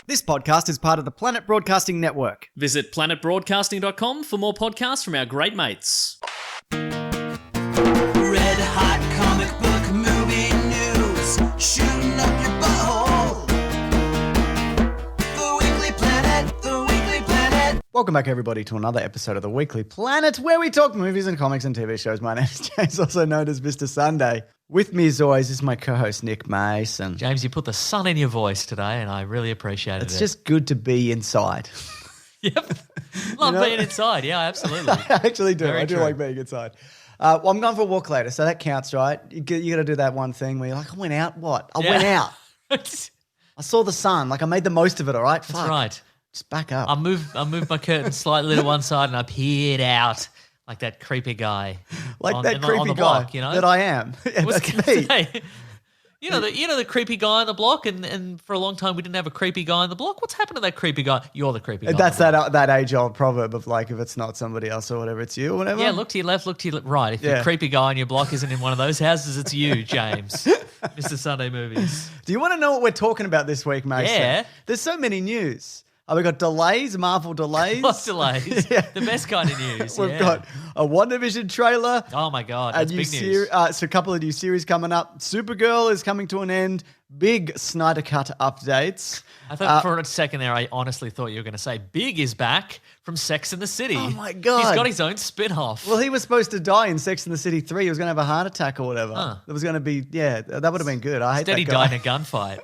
This podcast is part of the Planet Broadcasting Network. Visit planetbroadcasting.com for more podcasts from our great mates. Red hot comic book movie news, shooting up your butthole. The Weekly Planet, the Weekly Planet. Welcome back, everybody, to another episode of the Weekly Planet, where we talk movies and comics and TV shows. My name is James, also known as Mr. Sunday. With me, as always, is my co-host, Nick Mason. James, you put the sun in your voice today, and I really appreciated it. It's just good to be inside. Yep. Love being inside. Yeah, absolutely. I actually do. Very I do true. like being inside. Well, I'm going for a walk later, so that counts, right? You got to do that one thing where you're like, I went out. What? I went out. That's I saw the sun. Like, I made the most of it, all right? Fuck. right. Just back up. I moved my curtain slightly to one side, and I peered out like that creepy guy. Like on that the creepy guy block, you know? that I am. Yeah, I was that's gonna me. say, you know the creepy guy on the block, and for a long time we didn't have a creepy guy on the block. What's happened to that creepy guy? You're the creepy guy. That's on the block. that age-old proverb of like, if it's not somebody else or whatever, it's you or whatever. Yeah, look to your left, look to your right. If Yeah. the creepy guy on your block isn't in one of those houses, it's you, James. Mr. Sunday Movies. Do you want to know what we're talking about this week, Mason? Yeah. There's so many news. We've got delays, Marvel delays. Lots of delays. Yeah. The best kind of news. We've yeah. got a WandaVision trailer. Oh my God, A that's new big news. so a couple of new series coming up. Supergirl is coming to an end. Big Snyder Cut updates. I thought for a second there, I honestly thought you were going to say Big is back from Sex and the City. Oh my God. He's got his own spin-off. Well, he was supposed to die in Sex and the City 3. He was going to have a heart attack or whatever. Huh. It was going to be, that would have been good. I hate Instead, that he guy. died in a gunfight.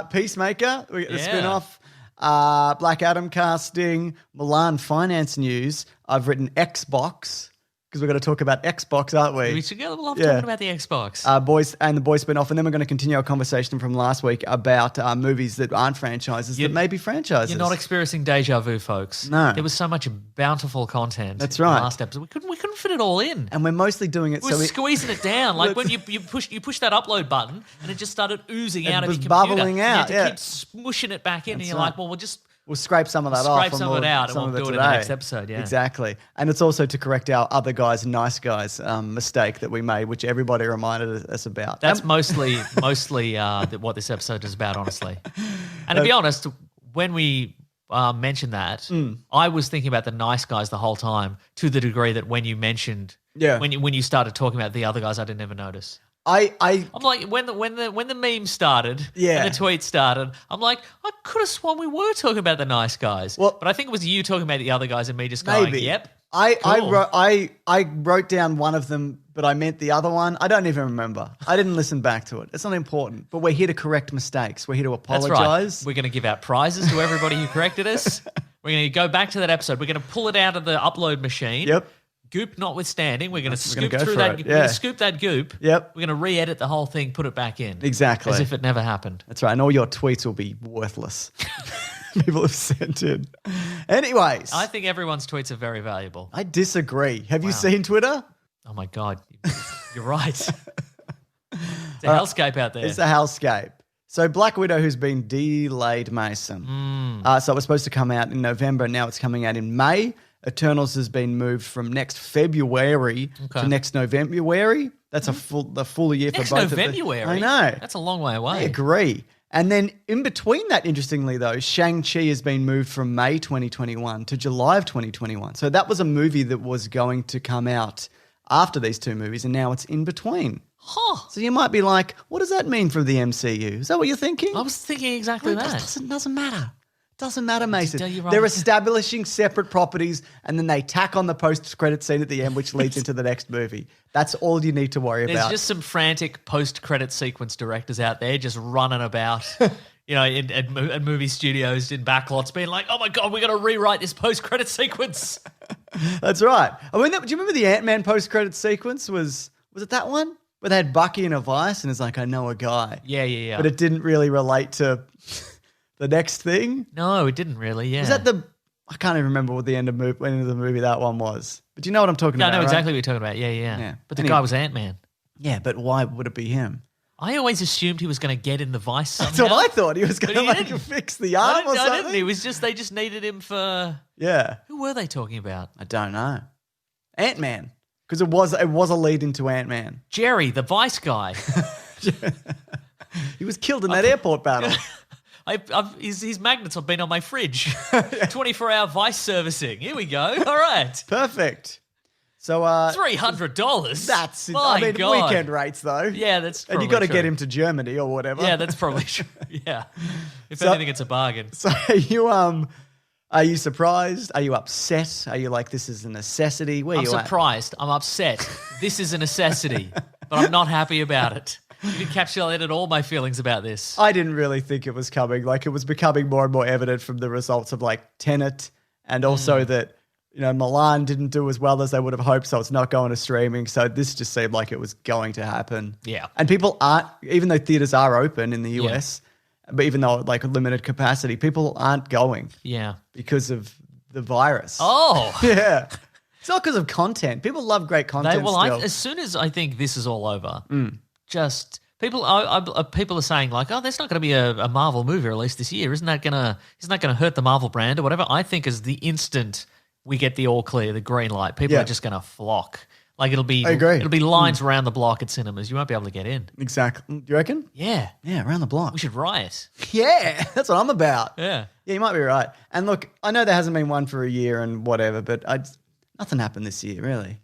Peacemaker, we get the Yeah. spin-off. Black Adam casting, Mulan finance news. I've written Xbox because we're going to talk about Xbox, aren't we? We should love Yeah. talking about the Xbox. Boys and the Boys spin-off, and then we're going to continue our conversation from last week about movies that aren't franchises that may be franchises. You're not experiencing deja vu, folks. No. There was so much bountiful content. That's in the right. last episode, we couldn't fit it all in. And we're mostly doing it We were squeezing it down, like when Let's- you push that upload button and it just started oozing It out of was your computer. bubbling out, You had to yeah. keep smushing it back in, That's and you're right. like, well, we'll scrape some of that off. Scrape some of it out and we'll do it in the today. next episode, yeah. Exactly. And it's also to correct our other guys, nice guys mistake that we made, which everybody reminded us about. That's mostly what this episode is about, honestly. And to be honest, when we mentioned that, I was thinking about the nice guys the whole time, to the degree that when you mentioned, Yeah. when you started talking about the other guys, I didn't even notice. I I'm like, when the meme started, Yeah. and the tweet started, I'm like, I could have sworn we were talking about the nice guys. Well- but I think it was you talking about the other guys and me just going, maybe. yep. I cool. wrote down one of them, but I meant the other one. I don't even remember. I didn't listen back to it. It's not important. But we're here to correct mistakes. We're here to That's apologize. right. We're going to give out prizes to everybody who corrected us. We're going to go back to that episode. We're going to pull it out of the upload machine. Yep. Goop notwithstanding, we're going to scoop go through for that. it, We're going yeah. to scoop that goop. Yep. We're going to re-edit the whole thing, put it back in. Exactly. As if it never happened. That's right. And all your tweets will be worthless. People have sent in. Anyways, I think everyone's tweets are very valuable. I disagree. Have you Wow. seen Twitter? Oh my God, you're right. It's a hellscape out there. It's a hellscape. So Black Widow, who's been delayed, Mason. So it was supposed to come out in November. Now it's coming out in May. Eternals has been moved from next February to next November. That's the full year Next for both November. of them. I know. That's a long way I away. agree. And then in between that, interestingly though, Shang-Chi has been moved from May 2021 to July of 2021. So that was a movie that was going to come out after these two movies, and now it's in between. Huh. So you might be like, what does that mean for the MCU? Is that what you're thinking? I was thinking exactly Well, it that. doesn't matter. Doesn't matter, Mason. you're right. They're establishing separate properties, and then they tack on the post-credit scene at the end, which leads into the next movie. That's all you need to worry There's about. just some frantic post-credit sequence directors out there just running about, in movie studios in backlots, being like, "Oh my God, we got to rewrite this post-credit sequence." That's right. I mean, do you remember the Ant-Man post-credit sequence? Was it that one where they had Bucky in a vice, and it's like, I know a guy, Yeah. but it didn't really relate to the next thing. No, it didn't really. Yeah. Was that I can't even remember what the end of the movie that one was. But you know what I'm talking Yeah, I about, know right? exactly what you're talking about. Yeah. But the Anyway. guy was Ant-Man. Yeah, but why would it be him? I always assumed he was going to get in the vice somehow. That's what I thought. He was going But to he like didn't. fix the arm or I something. didn't. He was they just needed him for. Yeah, Who were they talking about? I don't know. Ant-Man, because it was a lead into Ant-Man. Jerry, the vice guy. He was killed in that airport battle. His magnets have been on my fridge. 24-hour Vice servicing. Here we go. All right. Perfect. So $300. That's My I mean God. weekend rates though. Yeah, that's and probably you got to true. get him to Germany or whatever. Yeah, that's probably true. Yeah. If So- anything, it's a bargain. So are you surprised? Are you upset? Are you like this is a necessity? Where I'm you at? surprised. I'm upset. This is a necessity, but I'm not happy about it. You encapsulated all my feelings about this. I didn't really think it was coming. Like it was becoming more and more evident from the results of like Tenet, and also that Mulan didn't do as well as they would have hoped, so it's not going to streaming. So this just seemed like it was going to happen. Yeah. And people aren't, even though theaters are open in the US, but even though like limited capacity, people aren't going Yeah. because of the virus. Oh. Yeah. It's not because of content. People love great content still. As soon as I think this is all over, just people are saying like, oh, there's not going to be a Marvel movie released this year. Isn't that going to hurt the Marvel brand or whatever? I think as the instant we get the all clear, the green light, people are just going to flock. Like it'll be, I agree. It'll be lines around the block at cinemas. You won't be able to get in. Exactly. Do you reckon? Yeah, Yeah, around the block. we should riot. Yeah, that's what I'm about. Yeah. Yeah, you might be right. And look, I know there hasn't been one for a year and whatever, but nothing happened this year, really.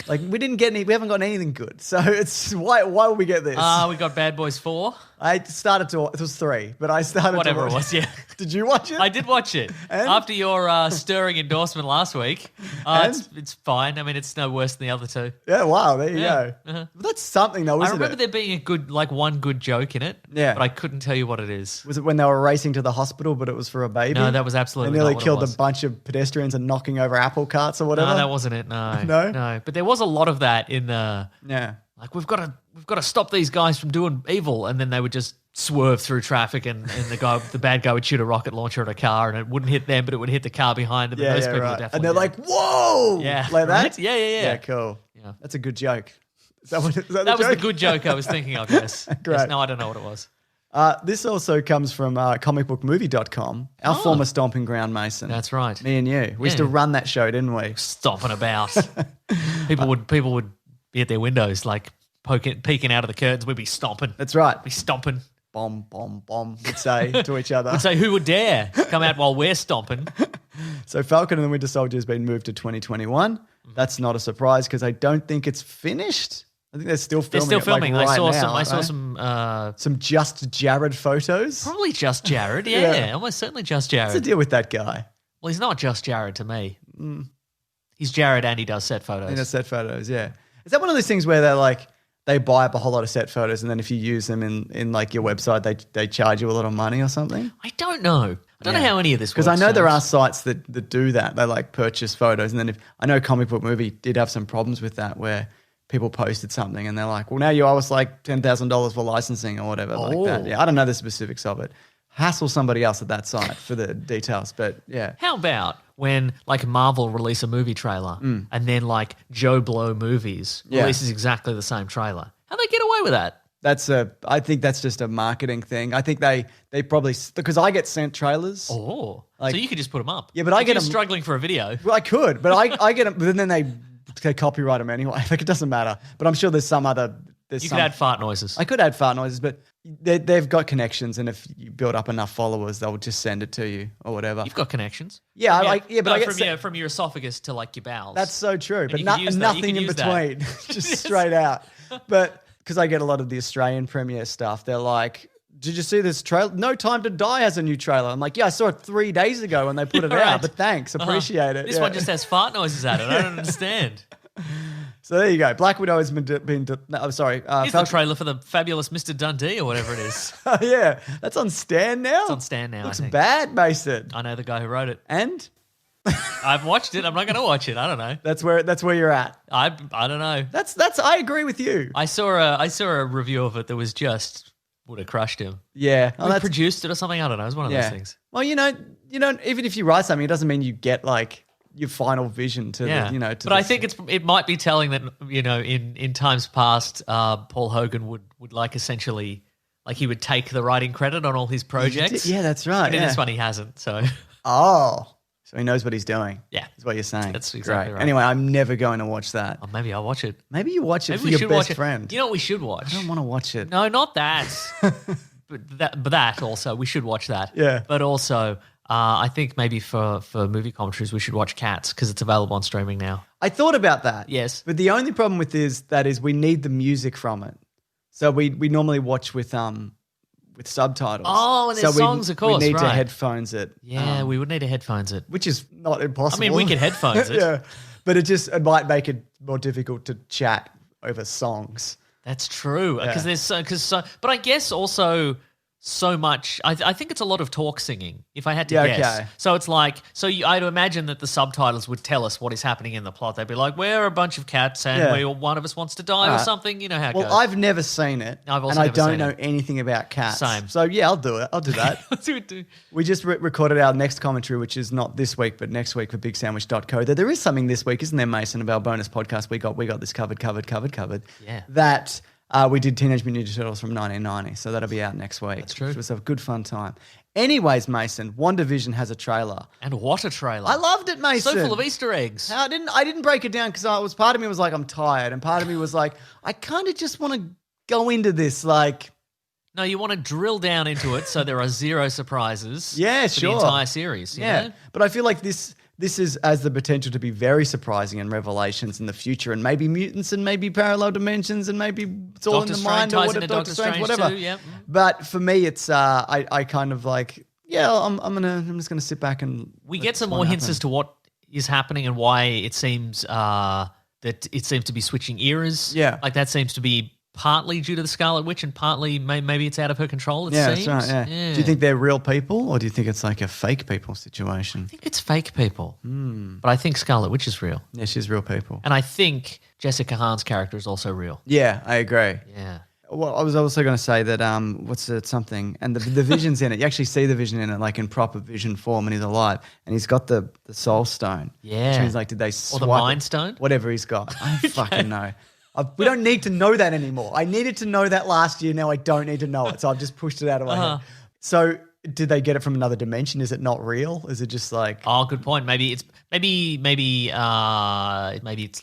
Like we haven't got anything good. So it's why would we get this? We got Bad Boys 4. It was 3, but I started Whatever to it watch. was, yeah. Did you watch it? I did watch it. And? After your stirring endorsement last week. It's fine. I mean, it's no worse than the other two. Yeah, wow, there you Yeah, go. But that's something though, I isn't remember it? there being one good joke in it. Yeah. But I couldn't tell you what it is. Was it when they were racing to the hospital, but it was for a baby? No, that was absolutely They nearly not what it killed was. a bunch of pedestrians and knocking over apple carts or whatever. No, that wasn't it. No. No? No. But there was a lot of that in the Yeah. like we've got to stop these guys from doing evil, and then they would just swerve through traffic, and the bad guy would shoot a rocket launcher at a car, and it wouldn't hit them, but it would hit the car behind them. Yeah, and those yeah, people right. were definitely And they're dead. like, whoa! Yeah, Like right? that? Yeah. Yeah, cool. Yeah. That's a good joke. Is that what? Is that That was the joke? good joke I was thinking of. Yes. Great. Yes, no, I don't know what it was. This also comes from comicbookmovie.com, our former stomping ground, Mason. That's right. Me and you. We used to Yeah. run that show, didn't we? Stomping about. People would be at their windows, like peeking out of the curtains. We'd be stomping. That's right. Be stomping. Bomb, bomb, bomb, we'd say to each other. I'd say, who would dare come out while we're stomping? So Falcon and the Winter Soldier has been moved to 2021. That's not a surprise because I don't think it's finished. I think they're still They're filming. still filming. It, like, I saw right some. now, I saw aren't they? some. Some just Jared photos. Probably just Jared. Yeah. Yeah, almost certainly just What's the Jared. deal with that guy? Well, he's not just Jared to me. He's Jared and he does set photos. In a set photos, yeah. Is that one of those things where they're like they buy up a whole lot of set photos and then if you use them in like your website, they charge you a lot of money or something? I don't know. I don't know how any of this works. Because I know there are James. sites that do that. They like purchase photos and then I know Comic Book Movie did have some problems with that where people posted something and they're like, well, now you owe us like $10,000 for licensing or whatever like that. Oh. Yeah, I don't know the specifics of it. Hassle somebody else at that site for the details, but yeah. How about when like Marvel release a movie trailer and then like Joe Blow Movies Yeah. releases exactly the same trailer? How they get away with that? I think that's just a marketing thing. I think they probably, because I get sent trailers. Oh, Like- so you could just put them up. Yeah, but I If get you're 'em- struggling for a video. Well, I could, but I get them, but then they copyright them anyway. Like it doesn't matter. But I'm sure there's some other. You could add fart noises. I could add fart noises, but they've got connections, and if you build up enough followers, they'll just send it to you or whatever. You've got connections. Yeah, From but I get from your esophagus to like your bowels. That's so true, but you could use that. You nothing could in use that. between, just straight out. But because I get a lot of the Australian premiere stuff, they're like, "Did you see this trailer? No Time to Die has a new trailer." I'm like, "Yeah, I saw it 3 days ago when they put it Right. out, but thanks, appreciate it." This Yeah. one just has fart noises at it. I don't understand. So there you go. Black Widow has been no, I'm sorry. Here's the trailer for the fabulous Mr. Dundee or whatever it is. Yeah, that's on Stan now. It's on Stan now, I Looks think. bad, Mason. I know the guy who wrote it. And I've watched it. I'm not going to watch it. I don't know. that's where you're at. I don't know. That's I agree with you. I saw a review of it that was just would have crushed him. Yeah, Who that's produced it or something? I don't know. It was one of those yeah. things. Well, even if you write something, it doesn't mean you get like your final vision to Yeah, the, but I think it might be telling that in times past, Paul Hogan would like essentially like he would take the writing credit on all his projects. Yeah, that's right. But in yeah. this one he hasn't. So Oh, so he knows what he's doing. Yeah. is what you're saying. That's exactly Great. right. Anyway, I'm never going to watch that. oh, maybe I'll watch it. Maybe you watch it Maybe for we your should best watch it. friend. You know what we should watch? I don't want to watch it. No, not that. but that also we should watch that. Yeah. But also, I think maybe for movie commentaries we should watch Cats because it's available on streaming now. I thought about that. Yes. But the only problem with that is we need the music from it. So we normally watch with subtitles. Oh, and there's songs, of course, we need to right. headphones it. Yeah, we would need to headphones it. Which is not impossible. I mean, we could headphones it. Yeah. But it might make it more difficult to chat over songs. That's true because but I guess also so much. I think it's a lot of talk singing. If I had to guess, okay. So it's like I'd imagine that the subtitles would tell us what is happening in the plot. They'd be like, "We're a bunch of cats, and one of us wants to die or something." You know how it goes. Well, I've never seen it, I've also and I never don't seen know it. anything about cats. Same. So yeah, I'll do it. I'll do that. Let's do it. We just recorded our next commentary, which is not this week, but next week for BigSandwich.co. There is something this week, isn't there, Mason, of our bonus podcast? We got this covered. Yeah. That we did Teenage Mutant Ninja Turtles from 1990, so that'll be out next week. That's true. Which was a good fun time. Anyways, Mason, WandaVision has a trailer. And what a trailer! I loved it, Mason. So full of Easter eggs. I didn't break it down because part of me was like, I'm tired, and part of me was like, I kind of just want to go into this like. No, you want to drill down into it so there are zero surprises. Yeah, for sure. the entire series. You know? But I feel like this has the potential to be very surprising and revelations in the future, and maybe mutants, and maybe parallel dimensions, and maybe it's all Doctor in the Strange mind or ties whatever. into Doctor Doctor Strange, Strange whatever. too, yep. But for me, it's I kind of like I'm just gonna sit back and We get some more hints as to what is happening and why it seems that it seems to be switching eras. Yeah. Like that seems to be partly due to the Scarlet Witch and partly maybe it's out of her control, it seems. That's right. Yeah. Do you think they're real people, or do you think it's like a fake people situation? I think it's fake people. But I think Scarlet Witch is real. Yeah, she's real people. And I think Jessica Hahn's character is also real. Yeah, I agree. Yeah. Well, I was also going to say that what's it, something, and the Vision's in it. You actually see the Vision in it, like in proper Vision form, and he's alive, and he's got the Soul Stone. Yeah. Which means like, did they Or swipe the Mind it? Stone? Whatever he's got. I don't fucking know. We don't need to know that anymore. I needed to know that last year. Now I don't need to know it, so I've just pushed it out of my head. So, did they get it from another dimension? Is it not real? Is it just like? Oh, good point. Maybe it's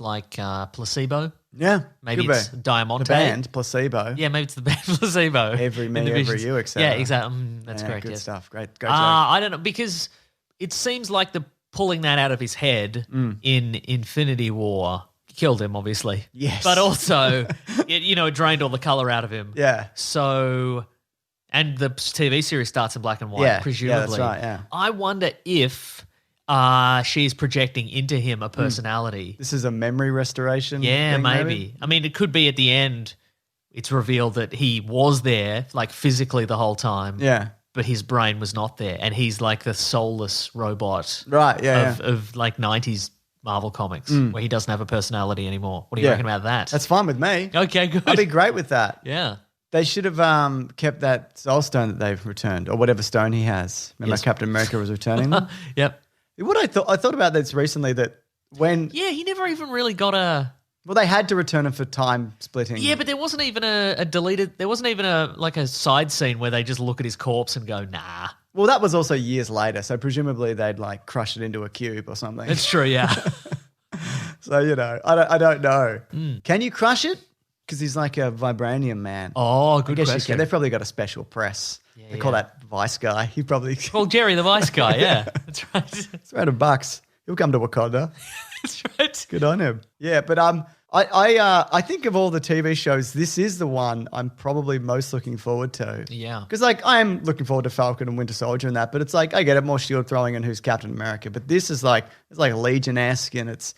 like placebo. Yeah, Maybe could it's be. Diamante. The band Placebo. Yeah, maybe it's the band placebo. Every me, In the every Visions. you, etc. Yeah, exactly. That's Yeah, correct. Good yes. stuff. Great joke. I don't know, because it seems like the pulling that out of his head in Infinity War killed him, obviously. Yes. But also, it drained all the color out of him. Yeah. So, and the TV series starts in black and white, Yeah, presumably. yeah, that's right, yeah. I wonder if she's projecting into him a personality. This is a memory restoration. Yeah, thing, maybe. I mean, it could be at the end, it's revealed that he was there, like physically the whole time. Yeah. But his brain was not there. And he's like the soulless robot Right. Yeah. of like 90s Marvel comics where he doesn't have a personality anymore. What do you reckon about that? That's fine with me. Okay, good. I'd be great with that. Yeah. They should have kept that Soul Stone that they've returned, or whatever stone he has. Remember, Yes. Captain America was returning them. Yep. What I thought about this recently, that when Yeah, he never even really got a... they had to return him for time splitting. Yeah, but there wasn't even a deleted... There wasn't even a side scene where they just look at his corpse and go, nah. Well, that was also years later, so presumably they'd like crush it into a cube or something. It's true, yeah. So I don't know. Can you crush it? Because he's like a vibranium man. Oh, I good guess you question. can. They've probably got a special press. They call that Vice guy. He probably Well, Jerry the Vice guy, yeah. That's right. it's around $1. He'll come to Wakanda. That's right. Good on him. Yeah, but I think of all the TV shows, this is the one I'm probably most looking forward to. Yeah. Because like I am looking forward to Falcon and Winter Soldier and that, but it's like I get it, more shield throwing and who's Captain America. But this is like it's like Legion-esque, and it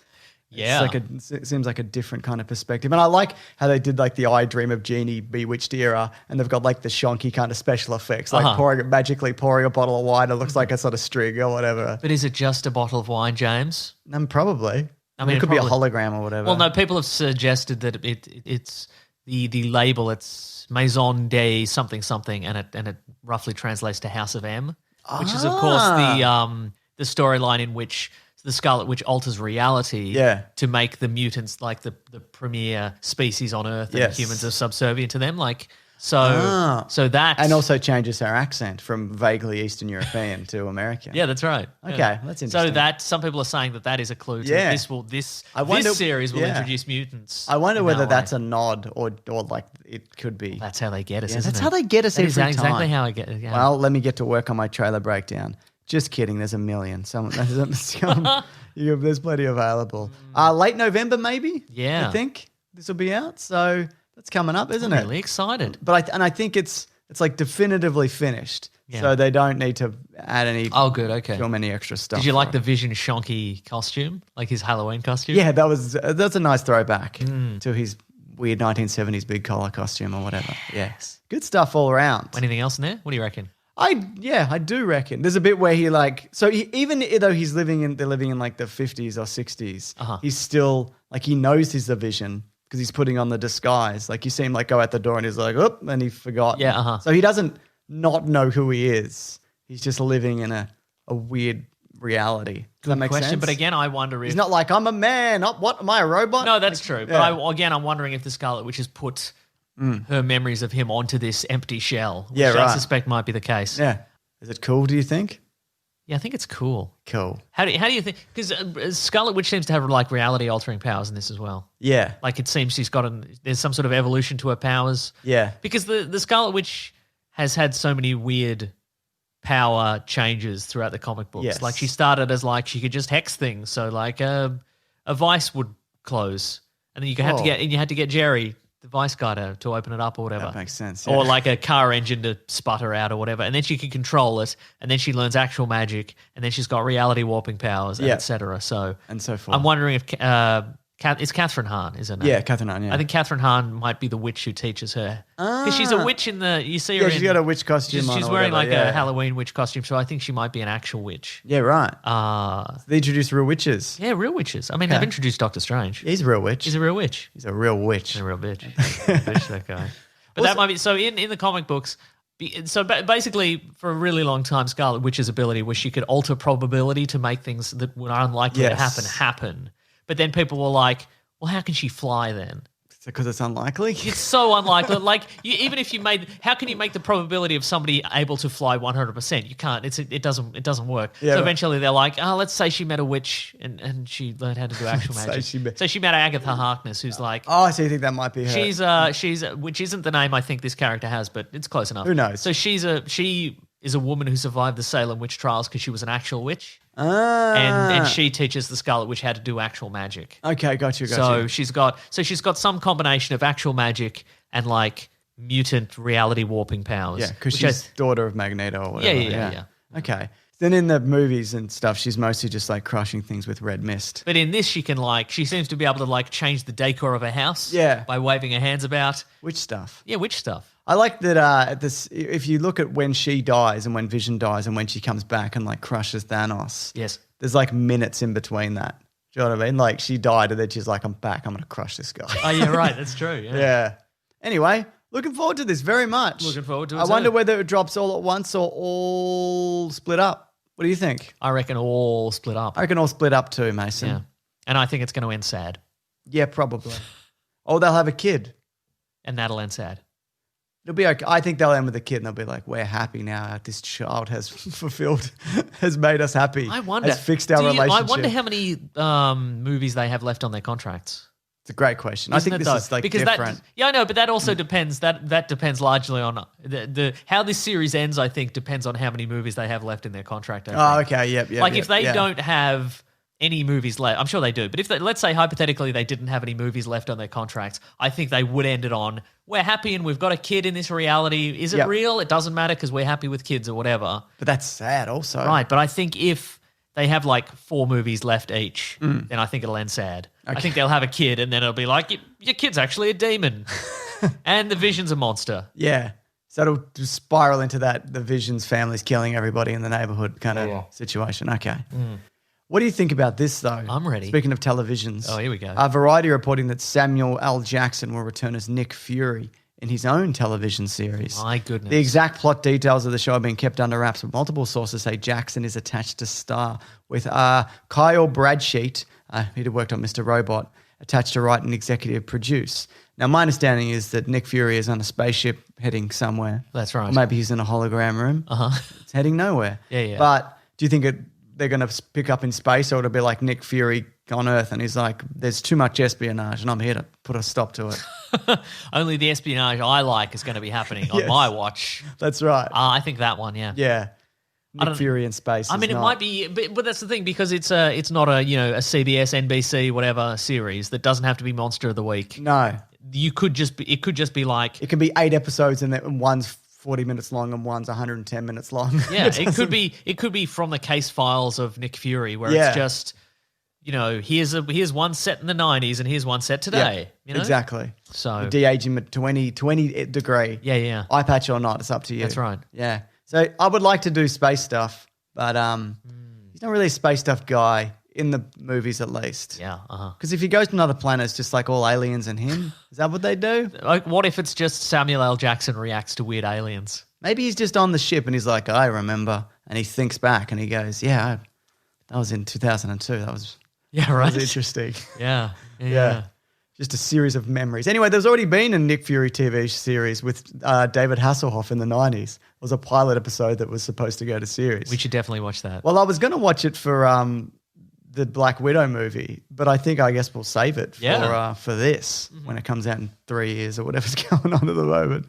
seems like a different kind of perspective. And I like how they did like the I Dream of Genie Bewitched era, and they've got like the shonky kind of special effects, like magically pouring a bottle of wine. It looks like a sort of string or whatever. But is it just a bottle of wine, James? Probably. I mean, it could probably be a hologram or whatever. Well, no, people have suggested that it's the label. It's Maison de something something, and it roughly translates to House of M, which is of course the storyline in which the Scarlet Witch alters reality to make the mutants like the premier species on Earth, and Yes. humans are subservient to them. Like, So that And also changes her accent from vaguely Eastern European to American. yeah, that's right. Okay, Yeah. that's So interesting. that some people are saying that is a clue to Yeah. this wonder- series will yeah. introduce mutants. I wonder in whether that that's way. a nod or like it could be. That's how they get us. Yeah, isn't that's it? how they get us That is every exactly time. how I get it. Yeah. Well, let me get to work on my trailer breakdown. Just kidding. There's a million. There's plenty available. Late November, maybe. Yeah. I think this will be out. So that's coming up, isn't I'm it? really excited. But I think it's like definitively finished. Yeah. So they don't need to add any. Oh, good. Okay. Film any extra stuff. Did you like for the it. Vision Shonky costume, like his Halloween costume? Yeah, that's a nice throwback Mm. to his weird 1970s big collar costume or whatever. Yes, good stuff all around. Anything else in there? What do you reckon? I do reckon there's a bit where he even though they're living in like the 50s or 60s, he's still like he knows he's the Vision because he's putting on the disguise. Like you see him like go out the door and he's like, "Oop," and he forgot. Yeah, So he doesn't not know who he is. He's just living in a weird reality. Does that make Question, sense? but again, I wonder if He's not like I'm a man. What am I, a robot? No, that's true. yeah. But I'm wondering if the Scarlet Witch has put her memories of him onto this empty shell. Which Yeah, I right. suspect might be the case. Yeah. Is it cool? Do you think? Yeah, I think it's cool. Cool. How do you think? Because Scarlet Witch seems to have like reality altering powers in this as well. Yeah. Like it seems there's some sort of evolution to her powers. Yeah. Because the Scarlet Witch has had so many weird power changes throughout the comic books. Yes. Like she started as like she could just hex things, so like a vice would close, and then you had to get Jerry, the vice guy, to open it up or whatever. That makes sense. Or yeah. like a car engine to sputter out or whatever, and then she can control it, and then she learns actual magic, and then she's got reality warping powers, and Yeah. etc. So And so forth. I'm wondering if it's Catherine Hahn, isn't it? Yeah, Catherine Hahn, yeah. I think Catherine Hahn might be the witch who teaches her. Because she's a witch you see her Yeah, she's in- got a witch costume on She's or wearing whatever, like yeah. a Halloween witch costume, so I think she might be an actual witch. Yeah, right. They introduced real witches. Yeah, real witches. I mean, they've introduced Doctor Strange. He's a real witch. He's a real witch. He's a real witch. He's a real bitch. Bitch, that guy. But that might be... So in the comic books... basically, for a really long time, Scarlet Witch's ability was she could alter probability to make things that were unlikely to Yes. happen. But then people were like, well, how can she fly then? Because it's unlikely. It's so unlikely. Like, even if you how can you make the probability of somebody able to fly 100%? You can't. It doesn't work. Yeah, so right. eventually they're like, let's say she met a witch and she learned how to do actual Say magic. she So she met Agatha Harkness, who's like, Oh, so you think that might be her? she's which isn't the name I think this character has, but it's close enough. Who knows? So she is a woman who survived the Salem witch trials because she was an actual witch. Ah. And she teaches the Scarlet Witch how to do actual magic. Okay, got you. So she's got some combination of actual magic and like mutant reality warping powers. Yeah, because which she's daughter of Magneto or whatever. Yeah. Okay. Then in the movies and stuff, she's mostly just like crushing things with red mist. But in this, she seems to be able to like change the decor of her house. Yeah. By waving her hands about. Witch stuff. Yeah, witch stuff. I like that if you look at when she dies and when Vision dies and when she comes back and like crushes Thanos. Yes. There's like minutes in between that. Do you know what I mean? Like she died and then she's like, I'm back. I'm going to crush this guy. Oh, yeah, right. That's true. Yeah. Yeah. Anyway, looking forward to this very much. Looking forward to it I wonder too. whether it drops all at once or all split up. What do you think? I reckon all split up. I reckon all split up too, Mason. Yeah. And I think it's going to end sad. Yeah, probably. Oh, they'll have a kid. And that'll end sad. It'll be okay. I think they'll end with a kid and they'll be like, we're happy now. This child has fulfilled, has made us happy. I wonder. Has fixed our relationship. I wonder how many movies they have left on their contracts. It's a great question. Isn't I think it this though? is like because different. I know, but that also depends. That depends largely on the how this series ends. I think depends on how many movies they have left in their contract. Oh, okay. Yep. Like if they don't have any movies left, I'm sure they do. But if let's say hypothetically they didn't have any movies left on their contracts, I think they would end it on we're happy and we've got a kid in this reality. Is it Yep. real? It doesn't matter because we're happy with kids or whatever. But that's sad also. Right, but I think if they have like 4 movies left each, then I think it'll end sad. I think they'll have a kid and then it'll be like, your kid's actually a demon and the Vision's a monster. Yeah. So it'll just spiral into that the Vision's family's killing everybody in the neighborhood kind of situation. Okay. What do you think about this though? I'm ready. Speaking of televisions. Oh, here we go. Variety reporting that Samuel L. Jackson will return as Nick Fury in his own television series. My goodness. The exact plot details of the show are being kept under wraps, but multiple sources say Jackson is attached to star with Kyle Bradsheet, he'd worked on Mr. Robot, attached to write and executive produce. Now, my understanding is that Nick Fury is on a spaceship heading somewhere. That's right. Or maybe he's in a hologram room. It's heading nowhere. Yeah. But do you think they're going to pick up in space, or it'll be like Nick Fury on Earth and he's like, there's too much espionage and I'm here to put a stop to it? Only the espionage I like is going to be happening on my watch. That's right. I think that one, yeah. Yeah. Nick Fury in space. I mean, it might be, but that's the thing, because it's not a CBS, NBC, whatever series that doesn't have to be Monster of the Week. No. It could just be like, it can be 8 episodes and one's 40 minutes long and one's 110 minutes long. Yeah, it could be from the case files of Nick Fury, where it's just, here's one set in the 90s and here's one set today. Exactly. So de-aging at 20 degree. Yeah. Eye patch or not, it's up to you. That's right. Yeah. So I would like to do space stuff, but he's not really a space stuff guy in the movies, at least. Yeah. Because if he goes to another planet, it's just like all aliens and him. Is that what they do? Like, what if it's just Samuel L. Jackson reacts to weird aliens? Maybe he's just on the ship and he's like, I remember, and he thinks back and he goes, yeah, that was in 2002. That was interesting. Yeah. Just a series of memories. Anyway, there's already been a Nick Fury TV series with David Hasselhoff in the 90s. It was a pilot episode that was supposed to go to series. We should definitely watch that. Well, I was going to watch it for the Black Widow movie, but I guess we'll save it for this when it comes out in 3 years or whatever's going on at the moment.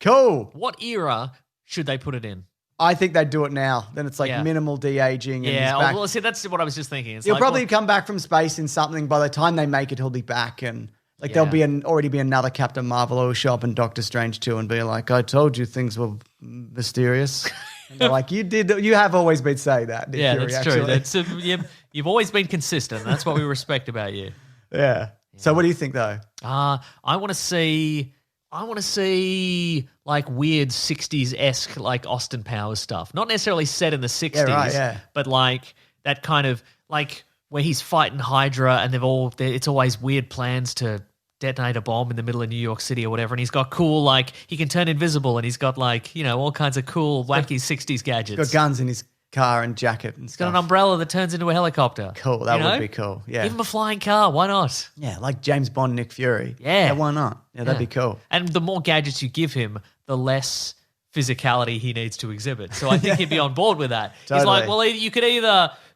Cool. What era should they put it in? I think they'd do it now. Then it's like minimal de-aging. And yeah, well, see, that's what I was just thinking. He'll probably come back from space in something. By the time they make it, he'll be back. And there'll be already be another Captain Marvel who'll show up in Doctor Strange 2 and be like, I told you things were mysterious. And they're like, you have always been saying that, Nick Fury, that's actually. true. You've always been consistent. That's what we respect about you. Yeah. So what do you think, though? I want to see like weird 60s-esque like Austin Powers stuff. Not necessarily set in the 60s, but like that kind of like where he's fighting Hydra and it's always weird plans to detonate a bomb in the middle of New York City or whatever, and he's got cool, like he can turn invisible and he's got like, all kinds of cool wacky 60s gadgets. He's got guns in his car and jacket and stuff. Got an umbrella that turns into a helicopter. Cool, that would be cool. Yeah. Give him a flying car, why not? Yeah, like James Bond, Nick Fury. Yeah, why not? Yeah, that'd be cool. And the more gadgets you give him, the less physicality he needs to exhibit. So I think he'd be on board with that. Totally. He's like, well,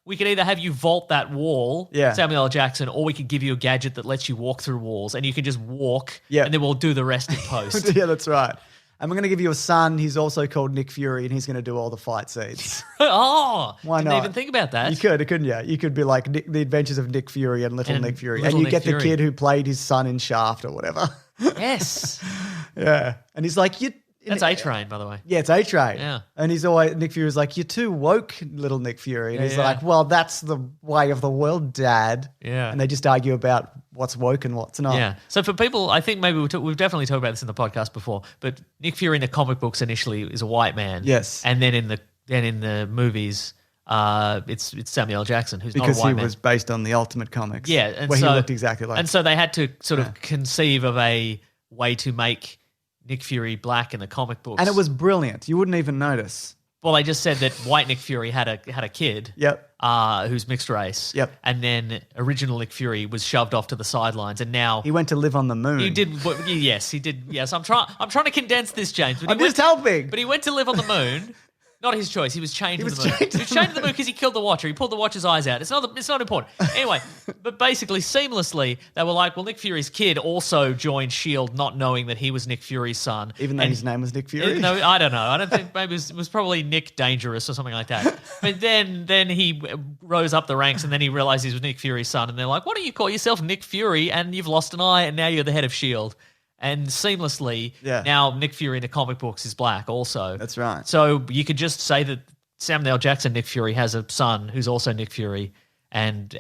we could either have you vault that wall, Samuel L. Jackson, or we could give you a gadget that lets you walk through walls and you can just walk and then we'll do the rest in post. Yeah, that's right. And we're going to give you a son. He's also called Nick Fury, and he's going to do all the fight scenes. Oh, why didn't not? even think about that. You could, couldn't you? You could be like The Adventures of Nick Fury and Little Nick Fury. And you get the kid who played his son in Shaft or whatever. Yes. Yeah. And he's like, that's A-Train, by the way. Yeah, it's A-Train. Yeah. And Nick Fury's like, you're too woke, little Nick Fury. And he's like, well, that's the way of the world, Dad. Yeah. And they just argue about what's woke and what's not. Yeah. So for people, I think maybe we've definitely talked about this in the podcast before, but Nick Fury in the comic books initially is a white man. Yes. And then in the movies, it's Samuel L. Jackson, who's not a white man. Because he was based on the Ultimate Comics. Yeah. And where he looked exactly like. And so they had to sort of conceive of a way to make Nick Fury black in the comic books. And it was brilliant. You wouldn't even notice. Well, they just said that white Nick Fury had a kid. Yep. Who's mixed race. Yep. And then original Nick Fury was shoved off to the sidelines, and now he went to live on the moon. He did. Yes, he did. Yes, I'm trying to condense this, James. I'm just helping. But he went to live on the moon. Not his choice. He was chained to the moon. He was chained to the moon because he killed the Watcher. He pulled the Watcher's eyes out. It's not important. Anyway, but basically, seamlessly, they were like, well, Nick Fury's kid also joined S.H.I.E.L.D. not knowing that he was Nick Fury's son. Even though his name was Nick Fury? No, I don't know. I don't think, maybe it was probably Nick Dangerous or something like that. But then he rose up the ranks and then he realized he was Nick Fury's son. And they're like, why don't you call yourself Nick Fury and you've lost an eye and now you're the head of S.H.I.E.L.D.? And seamlessly, now Nick Fury in the comic books is black also. That's right. So you could just say that Samuel L. Jackson, Nick Fury, has a son who's also Nick Fury, and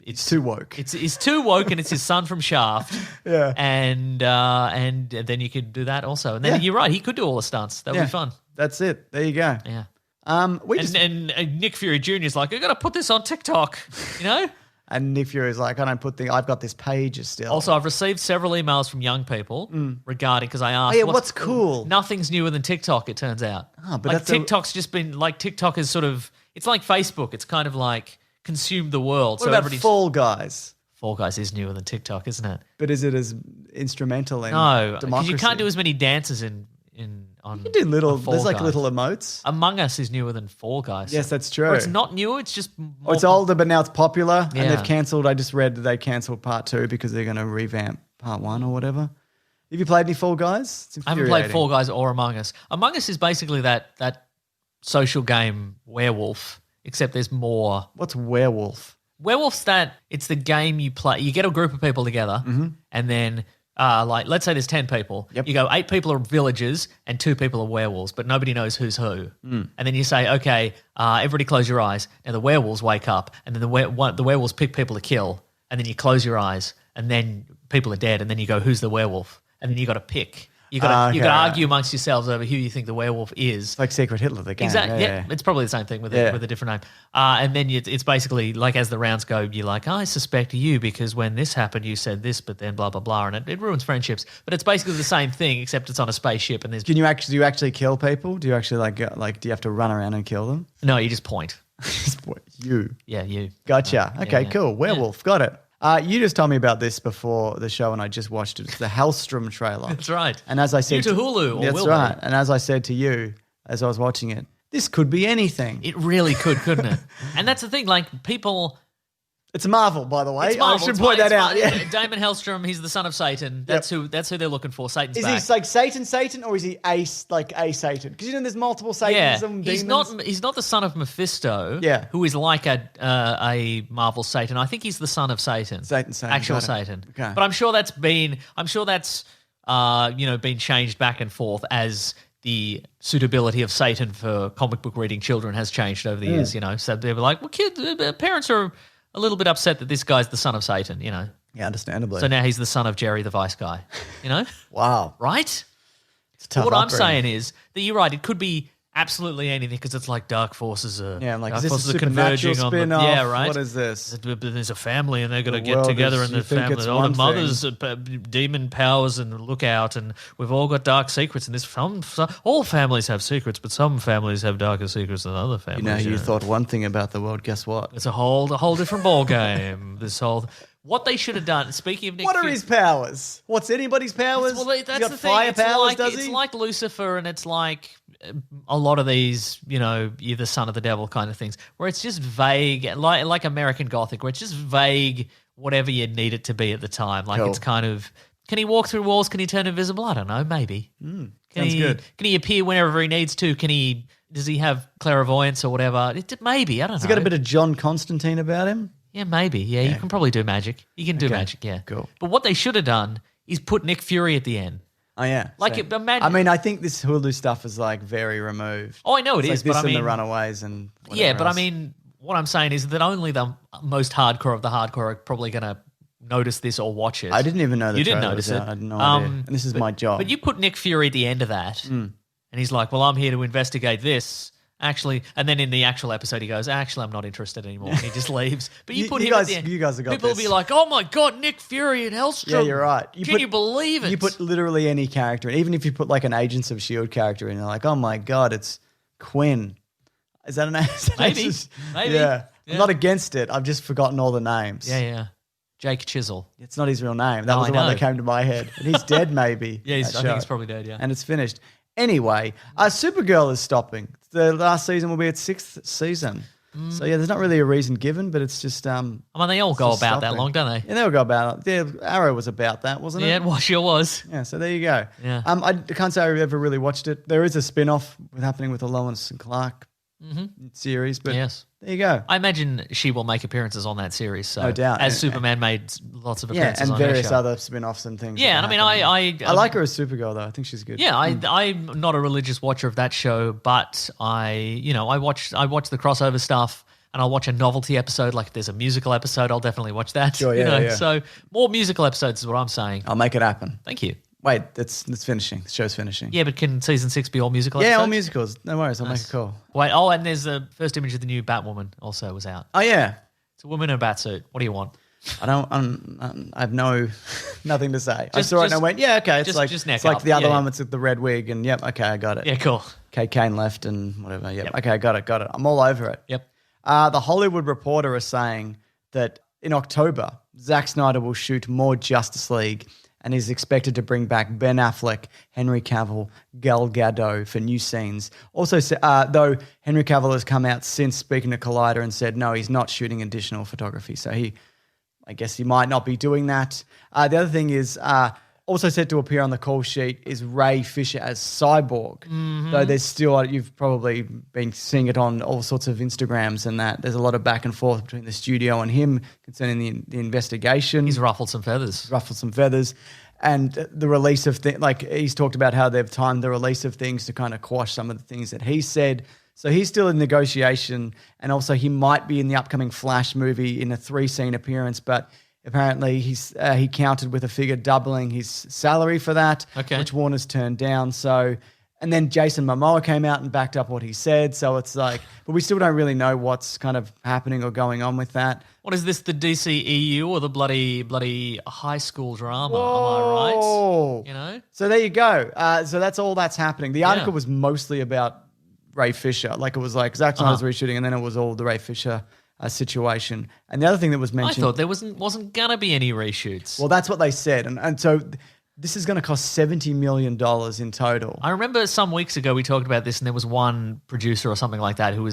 it's too woke. It's too woke, and it's his son from Shaft. Yeah, and then you could do that also, and then you're right, he could do all the stunts. That would be fun. That's it. There you go. Yeah. And Nick Fury Jr. is like, I got to put this on TikTok, And Nick Fury's like, I've got this page still. Also, I've received several emails from young people regarding, because I asked, what's cool? Nothing's newer than TikTok, it turns out. Oh, but like TikTok's just been, like TikTok is sort of, it's like Facebook. It's kind of like consumed the world. What about Fall Guys? Fall Guys is newer than TikTok, isn't it? But is it as instrumental in No, because democracy? you can't do as many dances on. You can do little. on Fall There's like Guys. little emotes. Among Us is newer than Fall Guys. Yes, that's true. Or it's not newer. It's just more It's older, but now it's popular, Yeah. and they've cancelled. I just read that they cancelled part 2 because they're going to revamp part 1 or whatever. Have you played any Fall Guys? It's I haven't played infuriating. Fall Guys or Among Us. Among Us is basically that social game Werewolf, except there's more. What's Werewolf? Werewolf's that it's the game you play. You get a group of people together, and then like let's say there's 10 people. Yep. You go 8 people are villagers and 2 people are werewolves, but nobody knows who's who. And then you say, okay, everybody close your eyes. Now the werewolves wake up, and then the werewolves pick people to kill, and then you close your eyes, and then people are dead, and then you go, who's the werewolf? And then you got to pick. You got to argue amongst yourselves over who you think the werewolf is. It's like Secret Hitler, the game. Exactly. Yeah. It's probably the same thing with a different name. And then it's basically like as the rounds go, you're like, I suspect you because when this happened, you said this, but then blah blah blah, and it ruins friendships. But it's basically the same thing except it's on a spaceship and there's Do you actually kill people? Do you actually do you have to run around and kill them? no, you just point. You. Yeah, you. Gotcha. Okay, yeah. cool. Werewolf. Got it. You just told me about this before the show, and I just watched it. It's the Helstrom trailer. That's right. And as I said, Due to Hulu, or that's will right. be. And as I said to you, as I was watching it, this could be anything. It really could, couldn't it? And that's the thing. Like people. It's Marvel, by the way. It's Marvel, I should it's point Mar- that out. it's Mar- Yeah. Damon Helstrom, he's the son of Satan. That's who they're looking for. Satan's Is back. he like Satan, or is he a Satan? Because there's multiple Satans and he's demons. he's not the son of Mephisto. Yeah. Who is like a Marvel Satan. I think he's the son of Satan. Satan, Actual got it. Satan. Okay. But I'm sure that's been been changed back and forth as the suitability of Satan for comic book reading children has changed over the years. So they were like, well, parents are a little bit upset that this guy's the son of Satan. Yeah, understandably. So now he's the son of Jerry the Vice Guy. Wow. Right? It's a tough What I'm upbringing. saying is that you're right. It could be absolutely anything because it's like dark forces are. Yeah, I'm like, dark is this a forces are Supernatural converging on spin-off? Yeah, right. What is this? There's a family and they're going to The get world together is- and you the think family, it's all the one mothers, demon powers, and look out. And we've all got dark secrets. And all families have secrets, but some families have darker secrets than other families. You thought one thing about the world. Guess what? It's a whole different ball game. What they should have done. Speaking of Nick What are Fury- his powers? What's anybody's powers? Well, He's that's got the thing. fire It's powers, like, does it's he? like Lucifer, and it's like a lot of these, you're the son of the devil kind of things, where it's just vague, like American Gothic, where it's just vague, whatever you need it to be at the time. Like Cool. it's kind of, can he walk through walls? Can he turn invisible? I don't know. Maybe. sounds he, good. Can he appear whenever he needs to? Does he have clairvoyance or whatever? Maybe. I don't know. Has he got a bit of John Constantine about him? Yeah, maybe. Yeah, you can probably do magic. You can do magic, yeah. Cool. But what they should have done is put Nick Fury at the end. Oh, yeah. Like, Same. imagine- I mean, I think this Hulu stuff is like very removed. Oh, I know it It's is, like this but I and mean, the Runaways and yeah, whatever but I else. mean, what I'm saying is that only the most hardcore of the hardcore are probably going to notice this or watch it. I didn't even know the You didn't trailer notice was it. out. I had no idea. And this is my job. But you put Nick Fury at the end of that, and he's like, "Well, I'm here to investigate this." Actually, and then in the actual episode, he goes, "Actually, I'm not interested anymore." And he just leaves. But you put him at the end. You guys have got people will this. be like, "Oh my god, Nick Fury and Helstrom!" Yeah, you're right. Can you believe it? You put literally any character in. Even if you put like an Agents of S.H.I.E.L.D. character in, they're like, oh my God, it's Quinn. Is that an Maybe. Maybe. Yeah. Yeah. I'm not against it. I've just forgotten all the names. Yeah. Jake Chisel. It's not his real name. That No, was I the one know. that came to my head. And he's dead, maybe. Yeah, that I think show. he's probably dead, yeah. And it's finished. Anyway, Supergirl is stopping. The last season will be its 6th season. So, yeah, there's not really a reason given, but it's just... I mean, they all go just about that stopping. long, don't they? Yeah, they'll go about it. Yeah, Arrow was about that, wasn't it? Yeah, it sure was. Yeah, so there you go. Yeah. I can't say I've ever really watched it. There is a spin-off happening with the Lois and Clark series, but Yes. there you go. I imagine she will make appearances on that series. So No doubt. As And- Superman made lots of Yeah, appearances and on her various show. other spin-offs and things. Yeah, that and I mean, happen. I like her as Supergirl, though. I think she's good. Yeah, I'm not a religious watcher of that show, but I watch the crossover stuff, and I'll watch a novelty episode. Like if there's a musical episode, I'll definitely watch that. Sure, yeah, yeah. So more musical episodes is what I'm saying. I'll make it happen. Thank you. Wait, it's finishing. The show's finishing. Yeah, but can season 6 be all musical Yeah, episodes? all musicals. No worries. I'll make it cool. Wait, and there's the first image of the new Batwoman also was out. Oh, yeah. It's a woman in a batsuit. What do you want? I have nothing to say. I Just- saw it and I just- went, yeah, okay. It's just neck it's like up. the other Yeah, one yeah. with the red wig and yep, okay, I got it. Yeah, cool. Okay, Kane left and whatever. Yep. Yep. Okay, got it. I'm all over it. Yep. The Hollywood Reporter is saying that in October, Zack Snyder will shoot more Justice League and is expected to bring back Ben Affleck, Henry Cavill, Gal Gadot for new scenes. Also, though Henry Cavill has come out since speaking to Collider and said, no, he's not shooting additional photography. So I guess he might not be doing that. The other thing is also set to appear on the call sheet is Ray Fisher as Cyborg. Though there's still, you've probably been seeing it on all sorts of Instagrams and that. There's a lot of back and forth between the studio and him concerning the investigation. He's ruffled some feathers. And the release of things, like he's talked about how they've timed the release of things to kind of quash some of the things that he said. So he's still in negotiation, and also he might be in the upcoming Flash movie in a 3-scene appearance, but apparently he counted with a figure doubling his salary for that, which Warner's turned down. So, and then Jason Momoa came out and backed up what he said. So it's like, but we still don't really know what's kind of happening or going on with that. What is this, the DCEU or the bloody high school drama? Whoa. Am I right? You know? So there you go. So that's all that's happening. The article was mostly about Ray Fisher. Like it was like Zack Snyder's reshooting, and then it was all the Ray Fisher situation. And the other thing that was mentioned, I thought there wasn't gonna be any reshoots. Well, that's what they said, and so this is going to cost $70 million in total. I remember some weeks ago we talked about this, and there was one producer or something like that who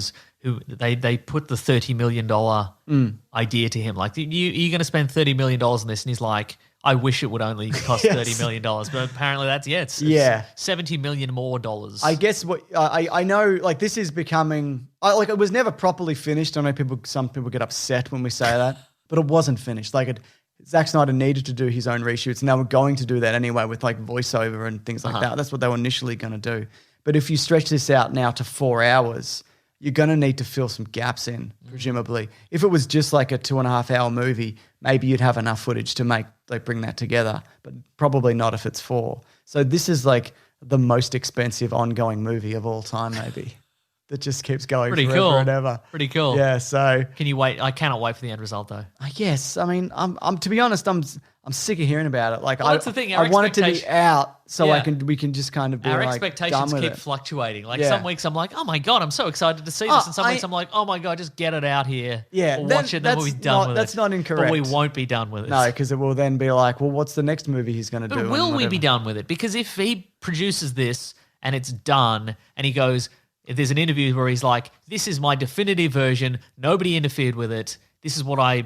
they put the $30 million idea to him, like, you're going to spend $30 million on this, and he's like, I wish it would only cost $30 million, but apparently it's $70 million more dollars. I guess what I know, like this is becoming like it was never properly finished. I know some people get upset when we say that, but it wasn't finished. Like Zack Snyder needed to do his own reshoots, and they were going to do that anyway with like voiceover and things like that. That's what they were initially going to do. But if you stretch this out now to 4 hours, you're going to need to fill some gaps in, presumably. If it was just like a 2.5 hour movie, maybe you'd have enough footage to bring that together, but probably not if it's 4. So this is like the most expensive ongoing movie of all time, maybe. That just keeps going forever and ever. Pretty cool. Yeah, so. Can you wait? I cannot wait for the end result, though. Yes. I mean, I'm to be honest, I'm sick of hearing about it. Like, that's the thing. I want it to be out so we can just kind of be our like, expectations done with keep it. fluctuating. Like some weeks I'm like, oh my God, I'm so excited to see this. And some weeks I'm like, oh my God, just get it out here. Yeah. We'll watch it and then we'll be done with it. That's not incorrect. But we won't be done with it. No, because it will then be like, well, what's the next movie he's going to do? But will we be done with it? Because if he produces this and it's done and he goes, if there's an interview where he's like, this is my definitive version, nobody interfered with it, this is what I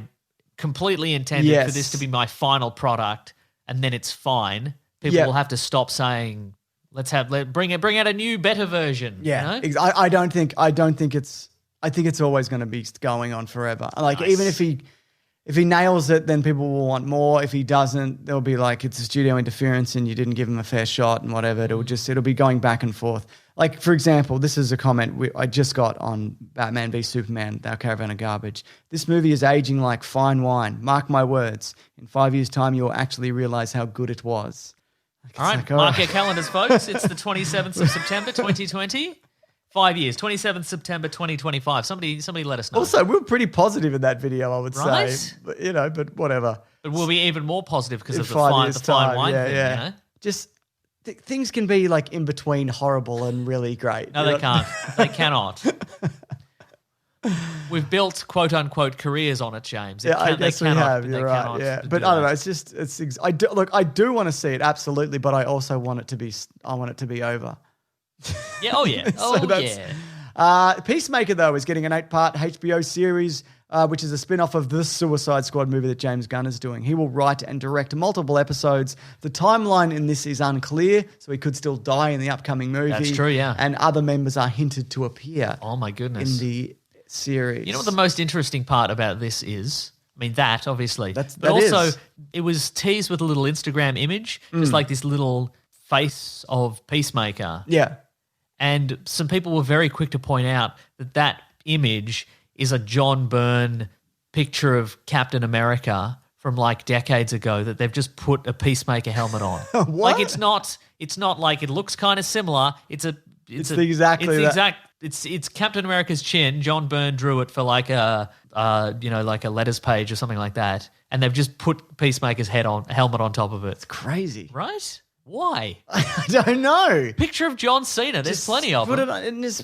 completely intended for this to be my final product, and then it's fine, people will have to stop saying, bring out a new, better version. Yeah, you know? I don't think it's. I think it's always going to be going on forever. Like even if he nails it, then people will want more. If he doesn't, they'll be like, it's a studio interference and you didn't give him a fair shot and whatever. It'll be going back and forth. Like, for example, this is a comment I just got on Batman v Superman, Our Caravan of Garbage. This movie is aging like fine wine. Mark my words. In 5 years' time, you'll actually realize how good it was. All right, mark your calendars, folks. It's the 27th of September, 2020. 5 years, 27th September 2025. Somebody let us know. Also, we were pretty positive in that video, I would right? say. But, but whatever. But we'll be even more positive because of the 5 fine years' time, wine thing, yeah. you know? Just things can be like in between horrible and really great. No, they can't. They cannot. We've built quote unquote careers on it, James. I guess we have. You're right. Yeah, but I don't know. I do want to see it absolutely, but I also want it to be. I want it to be over. Yeah. Oh yeah. Yeah. Peacemaker though is getting an 8-part HBO series, which is a spin-off of the Suicide Squad movie that James Gunn is doing. He will write and direct multiple episodes. The timeline in this is unclear, so he could still die in the upcoming movie. That's true, yeah. And other members are hinted to appear. Oh my goodness. In the series. You know what the most interesting part about this is? I mean, that obviously. But that also, is. It was teased with a little Instagram image, just like this little face of Peacemaker. Yeah. And some people were very quick to point out that image is a John Byrne picture of Captain America from like decades ago that they've just put a Peacemaker helmet on. What? Like it's not like it looks kind of similar. It's Captain America's chin. John Byrne drew it for like a like a letters page or something like that, and they've just put Peacemaker's helmet on top of it. It's crazy, right? Why? I don't know. Picture of John Cena. There's plenty of put them. It in this,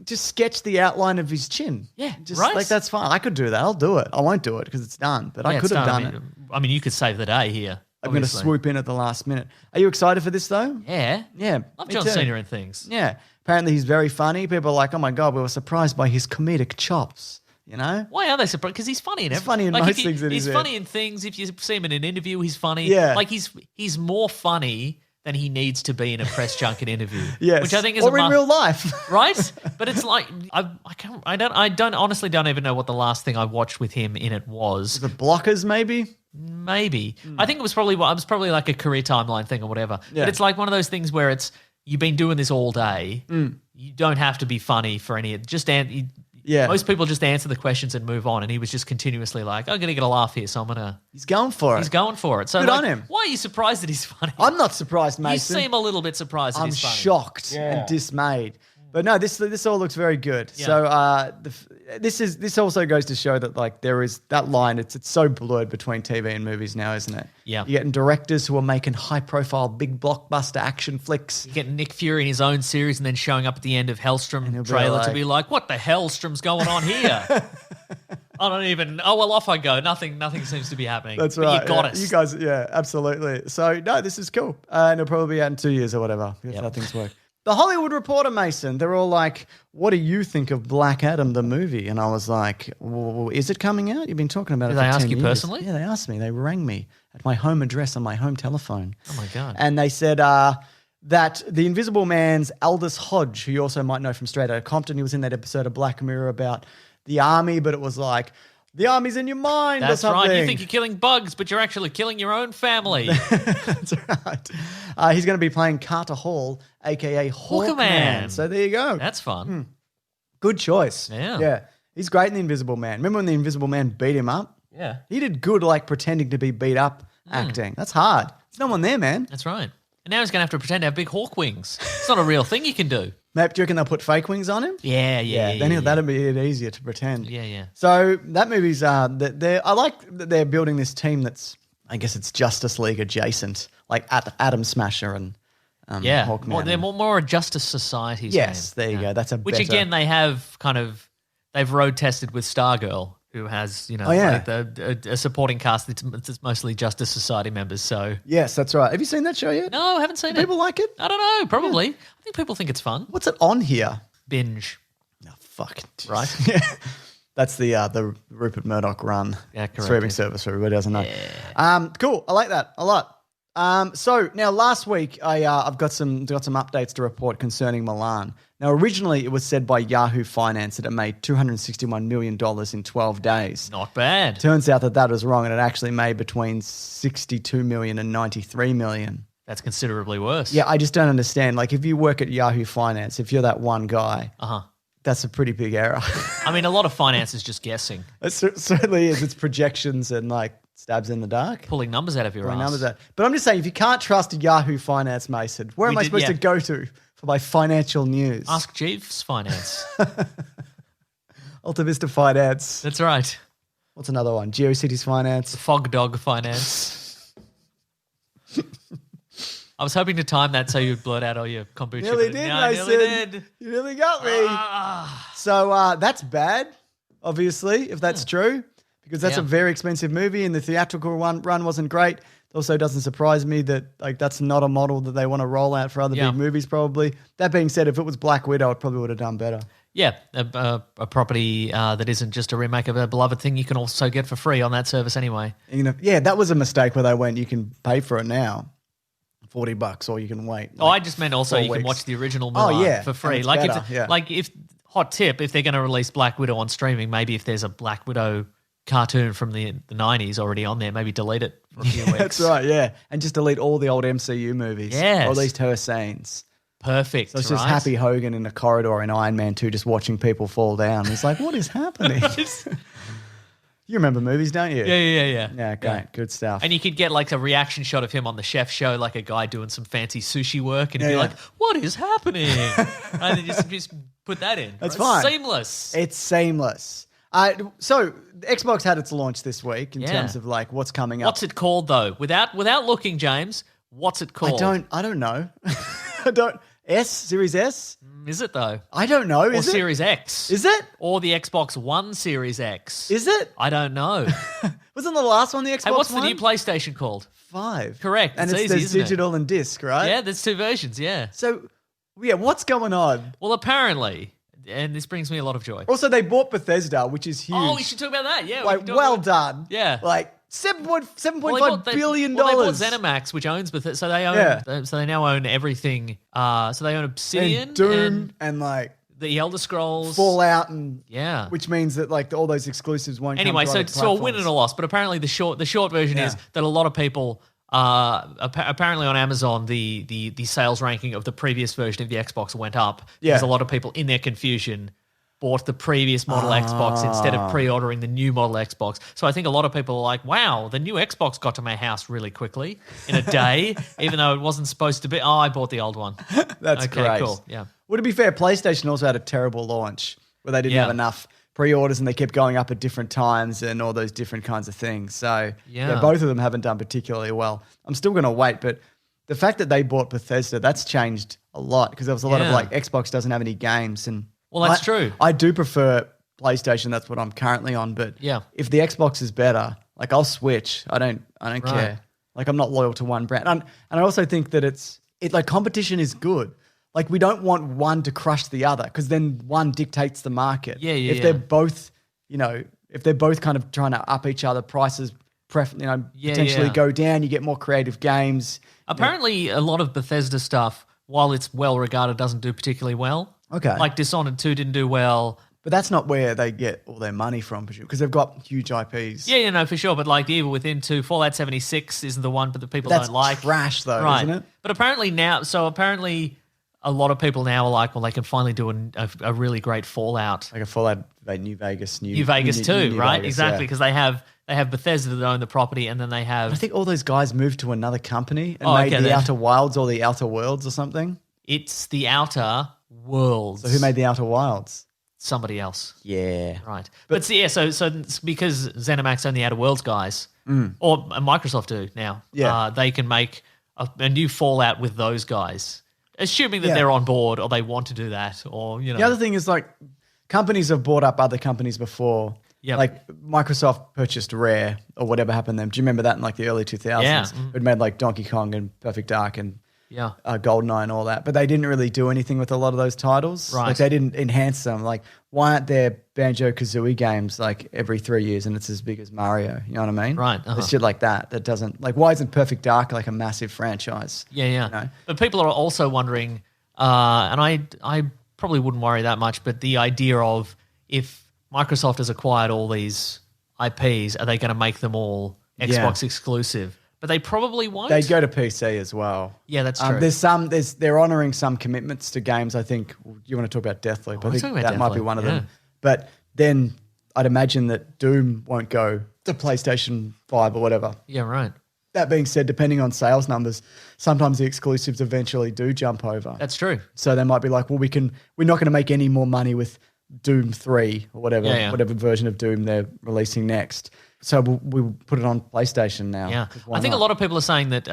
just sketch the outline of his chin. Yeah, just right? like that's fine. I could do that. I'll do it. I won't do it because it's done, but I could have done it. I mean, you could save the day here. I'm going to swoop in at the last minute. Are you excited for this though? Yeah. Yeah. Love me John too. Cena and things. Yeah. Apparently he's very funny. People are like, oh my God, we were surprised by his comedic chops, you know? Why are they surprised? Because he's funny in He's everything. funny in most things that he's he's funny in things. If you see him in an interview, he's funny. Yeah. Like he's more funny than he needs to be in a press junket interview. Yes. Which I think is or in real life. right? But it's like I don't honestly don't even know what the last thing I watched with him in it was. The blockers maybe? Maybe. I think it was probably like a career timeline thing or whatever. Yeah. But it's like one of those things where it's you've been doing this all day. You don't have to be funny for any. Most people just answer the questions and move on. And he was just continuously like, I'm going to get a laugh here, so I'm going to. He's going for it. He's going for it. So Good on him. Why are you surprised that he's funny? I'm not surprised, Mason. You seem a little bit surprised that I'm he's funny. shocked and dismayed. But no, this all looks very good. Yeah. So this also goes to show that like there is that line. It's so blurred between TV and movies now, isn't it? Yeah. You're getting directors who are making high profile, big blockbuster action flicks. You get Nick Fury in his own series and then showing up at the end of Helstrom he'll be trailer like- to be like, what the Hellstrom's going on here? I don't even. Oh well, off I go. Nothing seems to be happening. That's But right. You got yeah. us. You guys, yeah, absolutely. So no, this is cool, and it'll probably be out in 2 years or whatever. That's how things work. The Hollywood Reporter, Mason, they're all like, what do you think of Black Adam, the movie? And I was like, well, is it coming out? You've been talking about it Did for they 10 ask you years. personally? Yeah, they asked me. They rang me at my home address on my home telephone. Oh my God. And they said that the Invisible Man's Aldous Hodge, who you also might know from Straight Outta Compton, he was in that episode of Black Mirror about the army, but it was like, the army's in your mind or That's something. right. You think you're killing bugs, but you're actually killing your own family. That's right. He's going to be playing Carter Hall, a.k.a. Hawkman. Hawkman. So there you go. That's fun. Good choice. Yeah. Yeah. He's great in The Invisible Man. Remember when The Invisible Man beat him up? Yeah. He did good like pretending to be beat up acting. That's hard. There's no one there, man. That's right. And now he's going to have to pretend to have big hawk wings. It's not a real thing you can do. Mate, do you reckon they'll put fake wings on him? Yeah. Then that'll be it easier to pretend. Yeah. So that movie's I like that they're building this team that's, I guess it's Justice League adjacent, like Atom Smasher and Hawkman. They're more a Justice Society. Yes, there you go. That's a Which better- again, they've road tested with Stargirl, who has like a supporting cast that's mostly Justice Society members. So Yes, that's right. Have you seen that show yet? no, I haven't seen it. People like it? I don't know. Probably. I think people think it's fun. What's it on here? Binge. Oh, fuck. Right? Yeah. That's the Rupert Murdoch run Yeah, correct. streaming service for everybody who doesn't know. Cool. I like that a lot. So now last week I've got some updates to report concerning Mulan. Now originally it was said by Yahoo Finance that it made $261 million in 12 days. Not bad. Turns out that was wrong and it actually made between 62 million and 93 million. That's considerably worse. Yeah, I just don't understand. Like if you work at Yahoo Finance, if you're that one guy, that's a pretty big error. I mean, a lot of finance is just guessing, It certainly is. It's projections and like stabs in the dark. pulling numbers out of your Pulling ass. numbers out. But I'm just saying, if you can't trust Yahoo Finance, Mason, where am I supposed to go to for my financial news? Ask Jeeves Finance. Alta Vista Finance. That's right. What's another one? GeoCities Finance. Fog Dog Finance. I was hoping to time that so you'd blurt out all your kombucha. Nearly but did, no, Mason. nearly did. You nearly got me. So that's bad, obviously, if that's true, because that's a very expensive movie and the theatrical run wasn't great. It also doesn't surprise me that like that's not a model that they want to roll out for other big movies probably. That being said, if it was Black Widow, it probably would have done better. Yeah, a property that isn't just a remake of a beloved thing you can also get for free on that service anyway. You know, yeah, that was a mistake where they went, you can pay for it now. $40 or you can wait. I just meant also 4 you can weeks. watch the original Mulan for free. and it's Like better, if hot tip, if they're going to release Black Widow on streaming, maybe if there's a Black Widow cartoon from the 90s already on there, maybe delete it for a few weeks. That's right, yeah. And just delete all the old MCU movies. Yes. Or at least her scenes. Perfect. So it's just right? Happy Hogan in a corridor in Iron Man 2 just watching people fall down. It's like, what is happening? You remember movies, don't you? Yeah. Yeah, great. Good stuff. And you could get like a reaction shot of him on the chef show, like a guy doing some fancy sushi work, and he'd be like, "What is happening?" And then just put that in. That's right? fine. Seamless. It's seamless. So Xbox had its launch this week in terms of like what's coming up. What's it called though? Without looking, James, what's it called? I don't know. I don't. Series S? Is it though? I don't know. Or Is it? Series X? Is it? Or the Xbox One Series X? Is it? I don't know. Wasn't the last one the Xbox Hey, what's One? the new PlayStation called? 5. Correct. And It's easy, there's isn't it? digital and disc, right? Yeah, there's 2 versions, yeah. So, yeah, what's going on? Well, apparently, and this brings me a lot of joy. Also, they bought Bethesda, which is huge. Oh, we should talk about that, yeah. we Like, can talk well about- done. Yeah. Like, $7.5 Well, billion. Well, they bought ZeniMax, which owns Bethesda, so they own. Yeah. So they now own everything. So they own Obsidian, And Doom and like the Elder Scrolls, Fallout, and Yeah. which means that like all those exclusives won't. Anyway, come to other so a win platforms. and a loss. But apparently, the short version Yeah. is that a lot of people. Apparently on Amazon, the sales ranking of the previous version of the Xbox went up. Yeah. Because a lot of people, in their confusion, bought the previous model Xbox instead of pre-ordering the new model Xbox. So I think a lot of people are like, wow, the new Xbox got to my house really quickly in a day, even though it wasn't supposed to be. Oh, I bought the old one. That's Okay, great. cool. Yeah. Well, to be fair, PlayStation also had a terrible launch where they didn't Yeah. have enough pre-orders and they kept going up at different times and all those different kinds of things. So Yeah. both of them haven't done particularly well. I'm still going to wait, but the fact that they bought Bethesda, that's changed a lot because there was a lot of Yeah. like Xbox doesn't have any games. And Well, that's true. I do prefer PlayStation. That's what I'm currently on. But Yeah. if the Xbox is better, like I'll switch. I don't care. Like I'm not loyal to one brand. And I also think that it's like competition is good. Like we don't want one to crush the other because then one dictates the market. Yeah. If they're both, if they're both kind of trying to up each other, prices potentially go down. You get more creative games. Apparently, a lot of Bethesda stuff, while it's well regarded, doesn't do particularly well. Okay. Like Dishonored 2 didn't do well. But that's not where they get all their money from, because they've got huge IPs. Yeah, no, for sure. But like the Evil Within 2, Fallout 76 isn't the one, but the people That's don't like. trash though, Right. isn't it? But apparently a lot of people now are like, well, they can finally do a really great Fallout. Like a Fallout New Vegas, New Vegas too, New right? Vegas, Exactly, yeah. because they have Bethesda that own the property, and then they have. I think all those guys moved to another company and Oh, made okay, the then. Outer Wilds or the Outer Worlds or something. It's the Outer Worlds. So who made the Outer Wilds? Somebody else. Yeah. Right. But so it's because ZeniMax own the Outer Worlds guys, or Microsoft do now, Yeah. they can make a new Fallout with those guys, assuming that Yeah. they're on board or they want to do that, or, The other thing is like companies have bought up other companies before. Yep. Like Microsoft purchased Rare or whatever happened to them. Do you remember that in like the early 2000s? Yeah. It made like Donkey Kong and Perfect Dark and Yeah. GoldenEye and all that. But they didn't really do anything with a lot of those titles. Right. Like they didn't enhance them. Like why aren't there Banjo-Kazooie games like every 3 years and it's as big as Mario? You know what I mean? Right, It's shit like that doesn't, like why isn't Perfect Dark like a massive franchise? Yeah, yeah. You know? But people are also wondering, and I probably wouldn't worry that much, but the idea of if Microsoft has acquired all these IPs, are they going to make them all Xbox exclusive? But they probably won't. They go to PC as well. Yeah, that's true. They're honouring some commitments to games. I think you want to talk about Deathloop. I think talking about that might be Deathloop, one of yeah. them. But then I'd imagine that Doom won't go to PlayStation 5 or whatever. Yeah, right. That being said, depending on sales numbers, sometimes the exclusives eventually do jump over. That's true. So they might be like, well, we're not going to make any more money with Doom 3 or whatever, Yeah, yeah. whatever version of Doom they're releasing next. So we'll put it on PlayStation now. Yeah. 'cause why I think not? a lot of people are saying that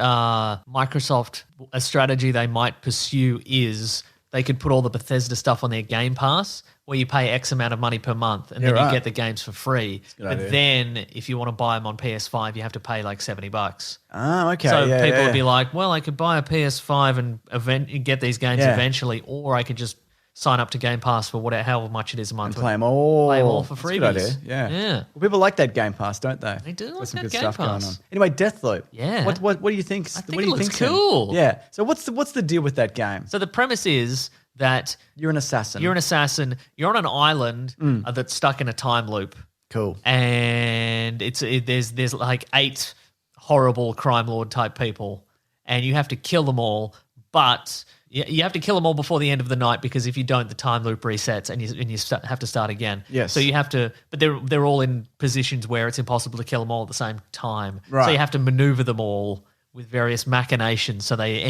Microsoft, a strategy they might pursue is they could put all the Bethesda stuff on their Game Pass where you pay X amount of money per month and then right. you get the games for free. good But idea. then if you want to buy them on PS5, you have to pay like $70. Oh, okay. So yeah, people yeah. would be like, well, I could buy a PS5 and get these games Yeah. eventually, or I could just sign up to Game Pass for however much it is a month. and play them all. Play 'em all for That's a good freebies. idea. Yeah. Yeah. Well, people like that Game Pass, don't they? They do like There's some that good Game stuff Pass. going on. Anyway, Deathloop. Yeah. What do you think? I think what do it you looks think's in? cool. Yeah. So what's the deal with that game? So the premise is that You're an assassin. you're an assassin. You're on an island that's stuck in a time loop, cool. and there's like 8 horrible crime lord type people, and you have to kill them all. But you have to kill them all before the end of the night, because if you don't, the time loop resets and you have to start again. Yes. So you have to, but they're all in positions where it's impossible to kill them all at the same time. Right. So you have to maneuver them all with various machinations, so they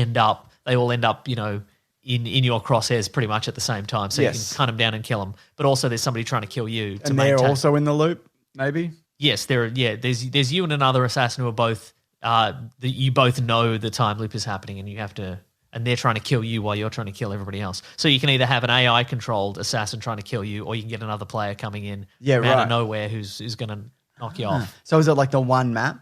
all end up, in your crosshairs pretty much at the same time. So Yes. you can hunt them down and kill them. But also there's somebody trying to kill you to And they're maintain. also in the loop, maybe? Yes, there's you and another assassin who are both you both know the time loop is happening, and you have to and they're trying to kill you while you're trying to kill everybody else. So you can either have an AI-controlled assassin trying to kill you, or you can get another player coming in out of nowhere who's going to knock you off. So is it like the one map?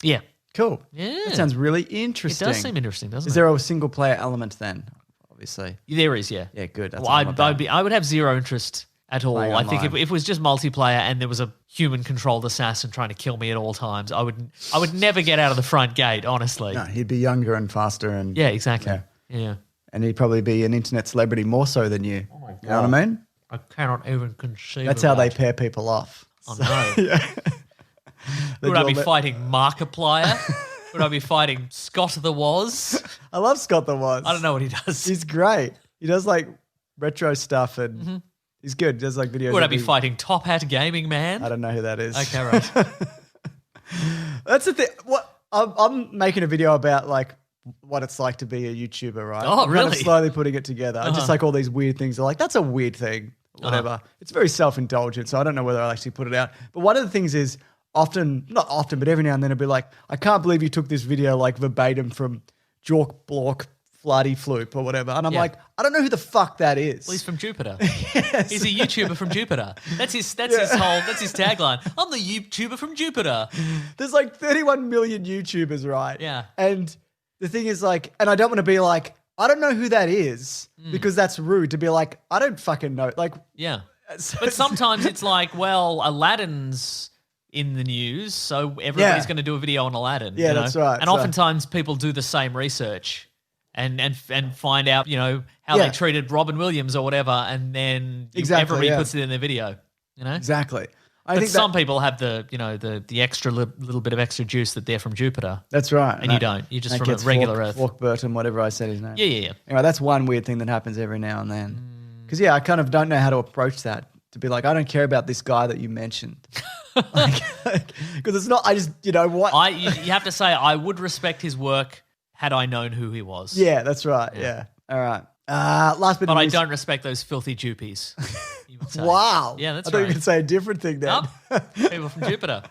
Yeah. Cool. Yeah. That sounds really interesting. It does seem interesting, doesn't it? Is there a single player element then? Obviously. There is, yeah. Yeah, good. That's Well, I would have zero interest at all. Playing I think if online. it was just multiplayer and there was a human-controlled assassin trying to kill me at all times, I would never get out of the front gate, honestly. No, he'd be younger and faster and Yeah, exactly. Yeah. and he'd probably be an internet celebrity more so than you. Oh my God. You know what I mean? I cannot even conceive That's of how they that. pair people off. I know. Would I be fighting Markiplier? Would I be fighting Scott the Woz? I love Scott the Woz. I don't know what he does. He's great. He does like retro stuff and he's good. He does like videos. Would I of be him- fighting Top Hat Gaming Man? I don't know who that is. Okay, right. That's the thing. What I'm making a video about like what it's like to be a YouTuber, right? Oh, I'm kind of really? slowly putting it together. Just like all these weird things are like, that's a weird thing. Whatever. It's very self-indulgent, so I don't know whether I'll actually put it out. But one of the things is not often, but every now and then it'll be like, I can't believe you took this video like verbatim from Jork Blork Floody Floop or whatever. And I'm Yeah. like, I don't know who the fuck that is. Well, he's from Jupiter. He's a YouTuber from Jupiter. That's his tagline. I'm the YouTuber from Jupiter. There's like 31 million YouTubers, right? Yeah. And the thing is like, and I don't want to be like, I don't know who that is because that's rude to be like, I don't fucking know. Like, Yeah. so But sometimes it's like, well, Aladdin's in the news, so everybody's Yeah. going to do a video on Aladdin. Yeah, you know? that's right. And So- oftentimes people do the same research and find out, how Yeah. they treated Robin Williams or whatever, and then Exactly, everybody yeah. puts it in their video. exactly. I But think some people have the extra little bit of extra juice that they're from Jupiter. that's right. And you don't. You're just that from a gets regular Fork, Earth. Fork Burton, whatever I said his name. Yeah. Anyway, that's one weird thing that happens every now and then. Because, I kind of don't know how to approach that. To be like, I don't care about this guy that you mentioned. Because it's not, I just, what? You have to say, I would respect his work had I known who he was. Yeah, that's right. Yeah. All right. Last bit But of I news. don't respect those filthy Jupies. you would say. Wow. Yeah, that's I thought you right. could say a different thing then. Nope. People from Jupiter.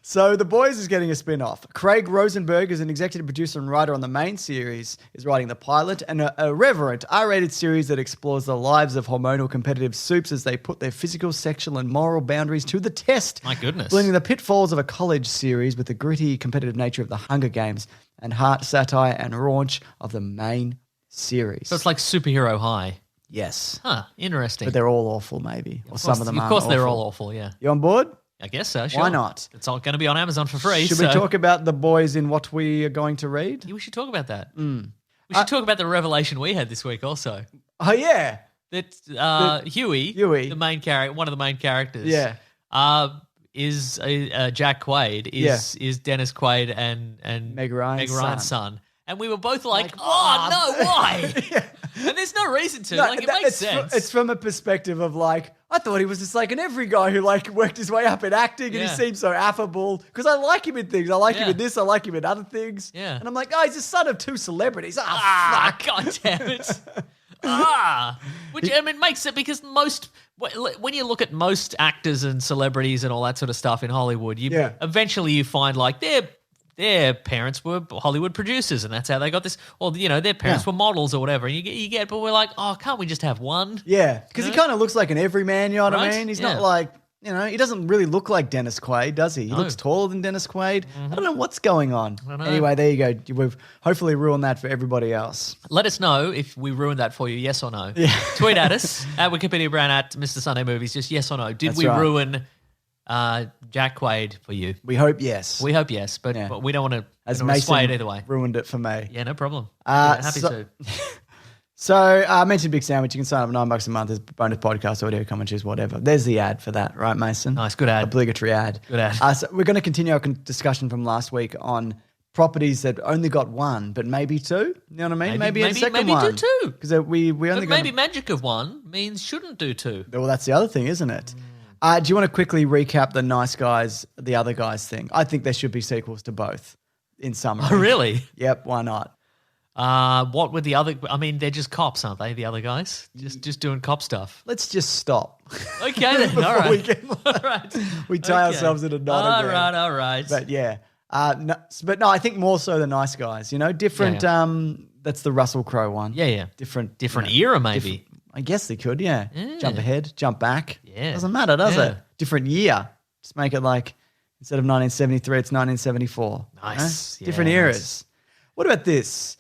So The Boys is getting a spin-off. Craig Rosenberg is an executive producer and writer on the main series, is writing the pilot, and a irreverent R-rated series that explores the lives of hormonal competitive soups as they put their physical, sexual, and moral boundaries to the test. My goodness. Blending the pitfalls of a college series with the gritty, competitive nature of the Hunger Games and heart, satire, and raunch of the main series. So it's like superhero high. Yes. Huh, interesting. But they're all awful, maybe. Or some of them are. Of course they're all awful, yeah. You on board? I guess so, sure. Why not? It's all going to be on Amazon for free. Should so we talk about The Boys in what we are going to read? Yeah, we should talk about that. We should talk about the revelation we had this week also. Oh, yeah. That Huey, Huey. the main character, one of the main characters, Yeah. is Jack Quaid, is Dennis Quaid and Meg Ryan's son. And we were both like, Like, oh, "Oh." no, why? And there's no reason to. No, like, it makes sense. It's from a perspective of like, I thought he was just like an every guy who like worked his way up in acting and he Yeah. seemed so affable. Because I like him in things. I like him Yeah. in this. I like him in other things. Yeah. And I'm like, oh, he's the son of two celebrities. Ah, Fuck. God damn it. Which, I mean, makes it because when you look at most actors and celebrities and all that sort of stuff in Hollywood, Yeah. eventually you find like their parents were Hollywood producers and that's how they got this. Or, their parents Yeah. were models or whatever. And you get, but we're like, oh, can't we just have one? Yeah. Because he kind of looks like an everyman, you know what I Right? mean? He's Yeah. not like, he doesn't really look like Dennis Quaid, does he? He looks taller than Dennis Quaid. I don't know what's going on. I don't know. Anyway, there you go. We've hopefully ruined that for everybody else. Let us know if we ruined that for you, yes or no. Yeah. Tweet at us, at Wikipedia Brown, at Mr. Sunday Movies, just yes or no. Did That's we right. ruin Jack Quaid for you? We hope yes. We hope yes, but Yeah. we don't want As to Mason sway it either way. ruined it for me. Yeah, no problem. Happy so- to. So I mentioned Big Sandwich. You can sign up $9 a month as bonus podcast, audio commentaries, whatever. There's the ad for that, right, Mason? Nice, good ad. Obligatory ad. Good ad. So we're going to continue our discussion from last week on properties that only got one, but maybe two. You know what I mean? Maybe a second maybe one. do two. Because we only But got maybe magic of one means shouldn't do two. Well, that's the other thing, isn't it? Do you want to quickly recap the Nice Guys, the Other Guys thing? I think there should be sequels to both. In summary. Oh, really? Yep. Why not? What were the other? I mean, they're just cops, aren't they? The other guguys, just doing cop stuff. Let's just stop. Okay, then. Before All we right. get- All right. We tie Okay. ourselves in a knot again. All right. But yeah, no, I think more so the Nice Guys. Different. Yeah. That's the Russell Crowe one. Yeah. Different era, maybe. I guess they could, yeah. Jump ahead, jump back. Yeah. Doesn't matter, does it? Different year. Just make it like, instead of 1973, it's 1974. Nice. You know? Different eras. Nice. What about this?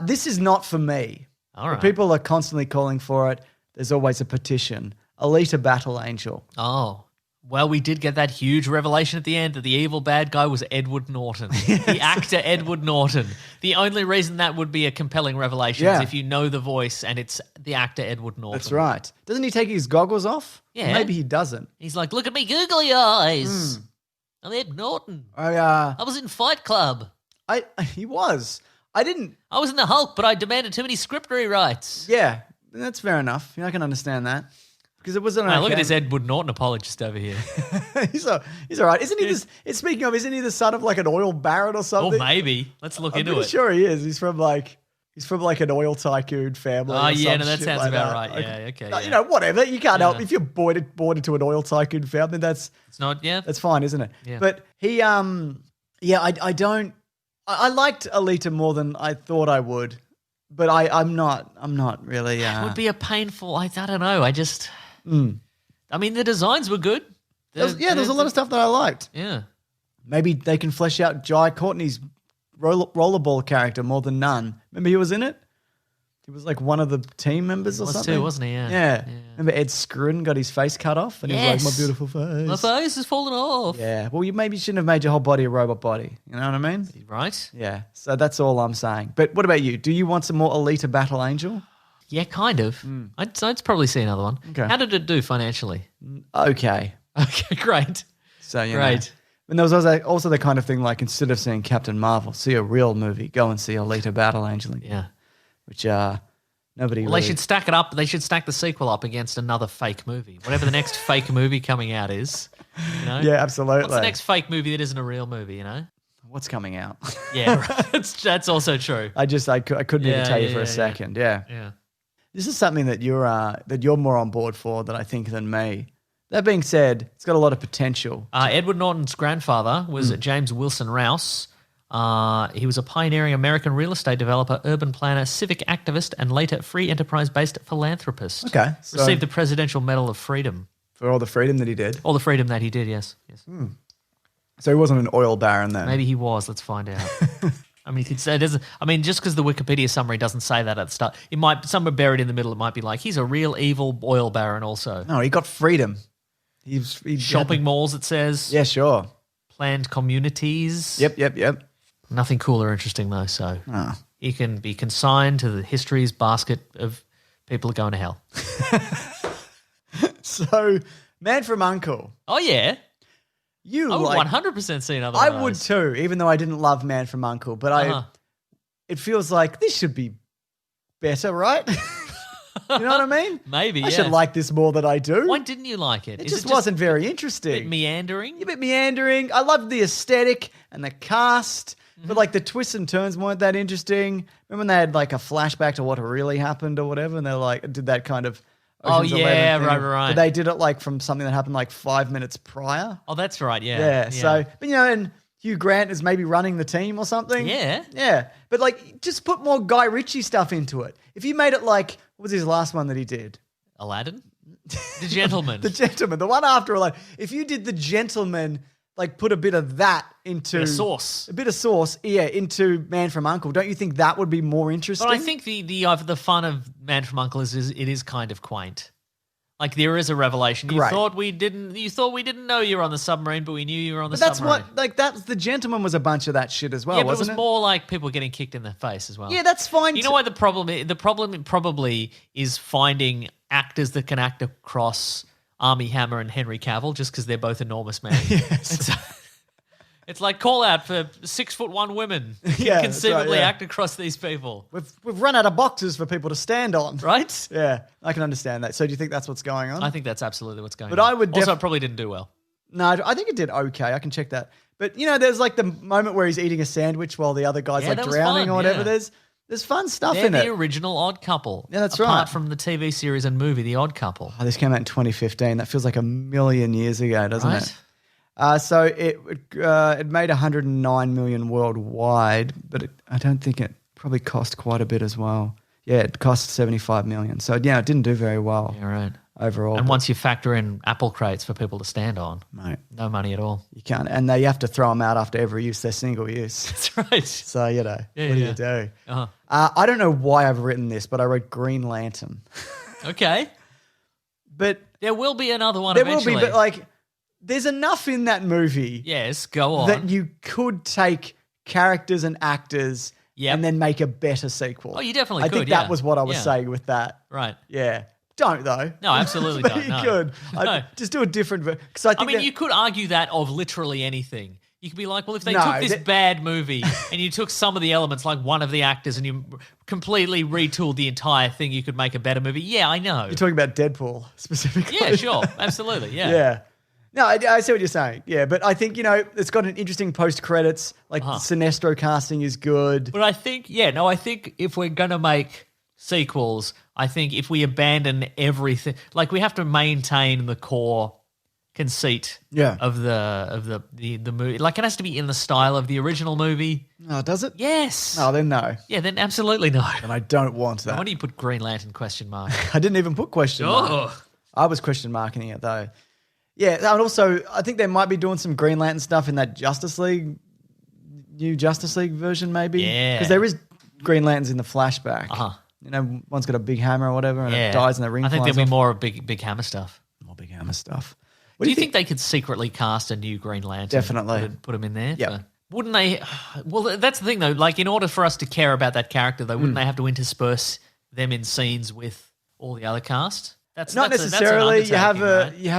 This is not for me. All right. People are constantly calling for it. There's always a petition. Alita Battle Angel. Oh. Well, we did get that huge revelation at the end that the evil bad guy was Edward Norton, the actor Edward Norton. The only reason that would be a compelling revelation is if you know the voice and it's the actor Edward Norton. That's right. Doesn't he take his goggles off? Yeah. Maybe he doesn't. He's like, look at me googly eyes. I'm Ed Norton. I was in Fight Club. He was. I was in the Hulk, but I demanded too many script rewrites. Yeah, that's fair enough. I can understand that. Because it wasn't. Look at this Edward Norton apologist over here. he's all right, isn't he? Speaking of, isn't he the son of like an oil baron or something? Oh, maybe. Let's look into it. I'm pretty sure he is. He's from like an oil tycoon family. Oh yeah, no, that sounds about right. Yeah, okay. You know, whatever. You can't help if you're born into an oil tycoon family. It's not. Yeah, that's fine, isn't it? Yeah. But he, I don't. I liked Alita more than I thought I would, but I'm not really. It would be a painful. I don't know. I just. I mean, the designs were good. There's a lot of stuff that I liked. Yeah. Maybe they can flesh out Jai Courtney's rollerball character more than none. Remember he was in it? He was like one of the team members or something. Too, wasn't he? Yeah. Remember Ed Skrein got his face cut off and he was like, my beautiful face. My face is falling off. Yeah. Well, maybe you shouldn't have made your whole body a robot body. You know what I mean? Right. Yeah. So that's all I'm saying. But what about you? Do you want some more Alita Battle Angel? Yeah, kind of. I'd probably see another one. Okay. How did it do financially? Okay. Okay, great. So, you great. know. And there was also the kind of thing like instead of seeing Captain Marvel, see a real movie, go and see Alita Battle Angel again. Yeah. Which nobody Well, really... they should stack it up. They should stack the sequel up against another fake movie. Whatever the next fake movie coming out is. You know? Yeah, absolutely. What's the next fake movie that isn't a real movie, you know? What's coming out? Yeah, right. That's also true. I couldn't even tell you for a second. Yeah. This is something that you're more on board for than I think than me. That being said, it's got a lot of potential. Edward Norton's grandfather was James Wilson Rouse. He was a pioneering American real estate developer, urban planner, civic activist, and later free enterprise-based philanthropist. Okay. So received the Presidential Medal of Freedom. For all the freedom that he did? All the freedom that he did, yes. So he wasn't an oil baron then? Maybe he was. Let's find out. I mean, you could say it doesn't. I mean, just because the Wikipedia summary doesn't say that at the start, it might somewhere buried in the middle. It might be like he's a real evil oil baron. Also, no, he got freedom. He shopping malls. It says. Yeah, sure. Planned communities. Yep. Nothing cool or interesting though. So he can be consigned to the history's basket of people going to hell. So, Man from U.N.C.L.E. Oh yeah. I would 100% see another one. I would too, even though I didn't love Man from U.N.C.L.E., but it feels like this should be better, right? You know what I mean? Maybe, I should like this more than I do. Why didn't you like it? It just wasn't very interesting. A bit meandering? A bit meandering. I loved the aesthetic and the cast, but like the twists and turns weren't that interesting. Remember when they had like a flashback to what really happened or whatever, and they like did that kind of Ocean's 11 thing, right. But they did it like from something that happened like 5 minutes prior. Oh, that's right, yeah. So, but you know, and Hugh Grant is maybe running the team or something. Yeah. But like, just put more Guy Ritchie stuff into it. If you made it like, what was his last one that he did? Aladdin? The Gentleman. The Gentleman. The one after Aladdin. If you did The Gentleman, like put a bit of that into... A bit of sauce, into Man from U.N.C.L.E., don't you think that would be more interesting? But I think the fun of Man from U.N.C.L.E. is it is kind of quaint. Like there is a revelation. You thought we didn't know you were on the submarine, but we knew you were on the submarine. That's The Gentleman was a bunch of that shit as well, but wasn't it was more like people getting kicked in the face as well. Yeah, that's fine. You know why the problem probably is finding actors that can act across Armie Hammer and Henry Cavill just because they're both enormous men. Yes. It's like call out for 6'1" women who can conceivably act across these people. We've run out of boxes for people to stand on. Right? Yeah, I can understand that. So do you think that's what's going on? I think that's absolutely what's going on. But I would also, it probably didn't do well. No, I think it did okay. I can check that. But, you know, there's like the moment where he's eating a sandwich while the other guy's like drowning or whatever. There's fun stuff in it. They're the original Odd Couple. Yeah, that's right. Apart from the TV series and movie, The Odd Couple. Oh, this came out in 2015. That feels like a million years ago, doesn't it? So it made $109 million worldwide, but I don't think it probably cost quite a bit as well. Yeah, it cost $75 million. So, yeah, it didn't do very well overall. And once you factor in apple crates for people to stand on, mate, no money at all. You can't. And you have to throw them out after every use. They're single use. That's right. So, what do you do? Uh-huh. I don't know why I've written this, but I wrote Green Lantern. Okay. But there will be another one there eventually. will be, but like there's enough in that movie. Yes, go on. That you could take characters and actors and then make a better sequel. Oh, you definitely could. I think that was what I was saying with that. Right. Yeah. Don't though. No, absolutely but don't. You no. could. No. Just do a different. Because I mean, you could argue that of literally anything. You could be like, well, if they No, took this bad movie and you took some of the elements, like one of the actors, and you completely retooled the entire thing, you could make a better movie. Yeah, I know. You're talking about Deadpool specifically. Yeah, sure. Absolutely. Yeah. Yeah. No, I see what you're saying. Yeah, but I think, it's got an interesting post-credits. Like, the Sinestro casting is good. But I think, I think if we're going to make sequels, I think if we abandon everything, like we have to maintain the core conceit of the movie. Like, it has to be in the style of the original movie. Oh, does it? Yes. Oh, then no. Yeah, then absolutely no. And I don't want that. Why do you put Green Lantern question mark? I didn't even put question mark. Oh. I was question marking it, though. Yeah, and also, I think they might be doing some Green Lantern stuff in that new Justice League version, maybe. Yeah. Because there is Green Lanterns in the flashback. Uh-huh. One's got a big hammer or whatever, and it dies and the ring I think flies there'll be off. more big hammer stuff. More big hammer stuff. Do you think they could secretly cast a new Green Lantern? Definitely. Put him in there? Yeah. Wouldn't they? Well, that's the thing, though. Like, in order for us to care about that character, though, wouldn't they have to intersperse them in scenes with all the other cast? Not necessarily. You have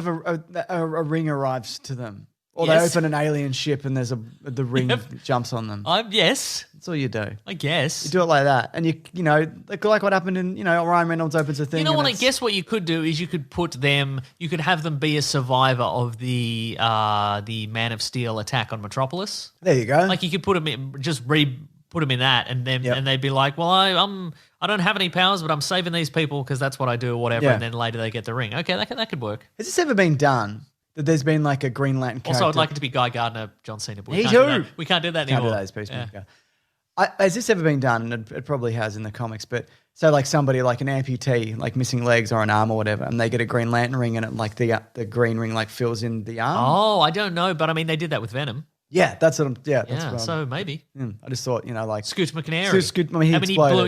a ring arrives to them, or Yes. they open an alien ship and the ring jumps on them. Yes, that's all you do. I guess You do it like that, and like what happened in Ryan Reynolds opens a thing. You know and what? I guess what you could do is you could have them be a survivor of the Man of Steel attack on Metropolis. There you go. Like, you could put them in, put them in that, and then and they'd be like, well, I don't have any powers, but I'm saving these people because that's what I do or whatever. Yeah. And then later they get the ring. Okay, that could work. Has this ever been done? That there's been like a Green Lantern character? Also, I'd like it to be Guy Gardner, John Cena. But Me too. We can't do that Can't anymore. do that as Peacemaker. Has this ever been done? And it probably has in the comics. But so like somebody like an amputee, like missing legs or an arm or whatever, and they get a Green Lantern ring, and it like the green ring like fills in the arm. Oh, I don't know, but I mean they did that with Venom. Yeah, that's what I'm. Yeah, that's what so maybe. I just thought, like Scoot McNairy.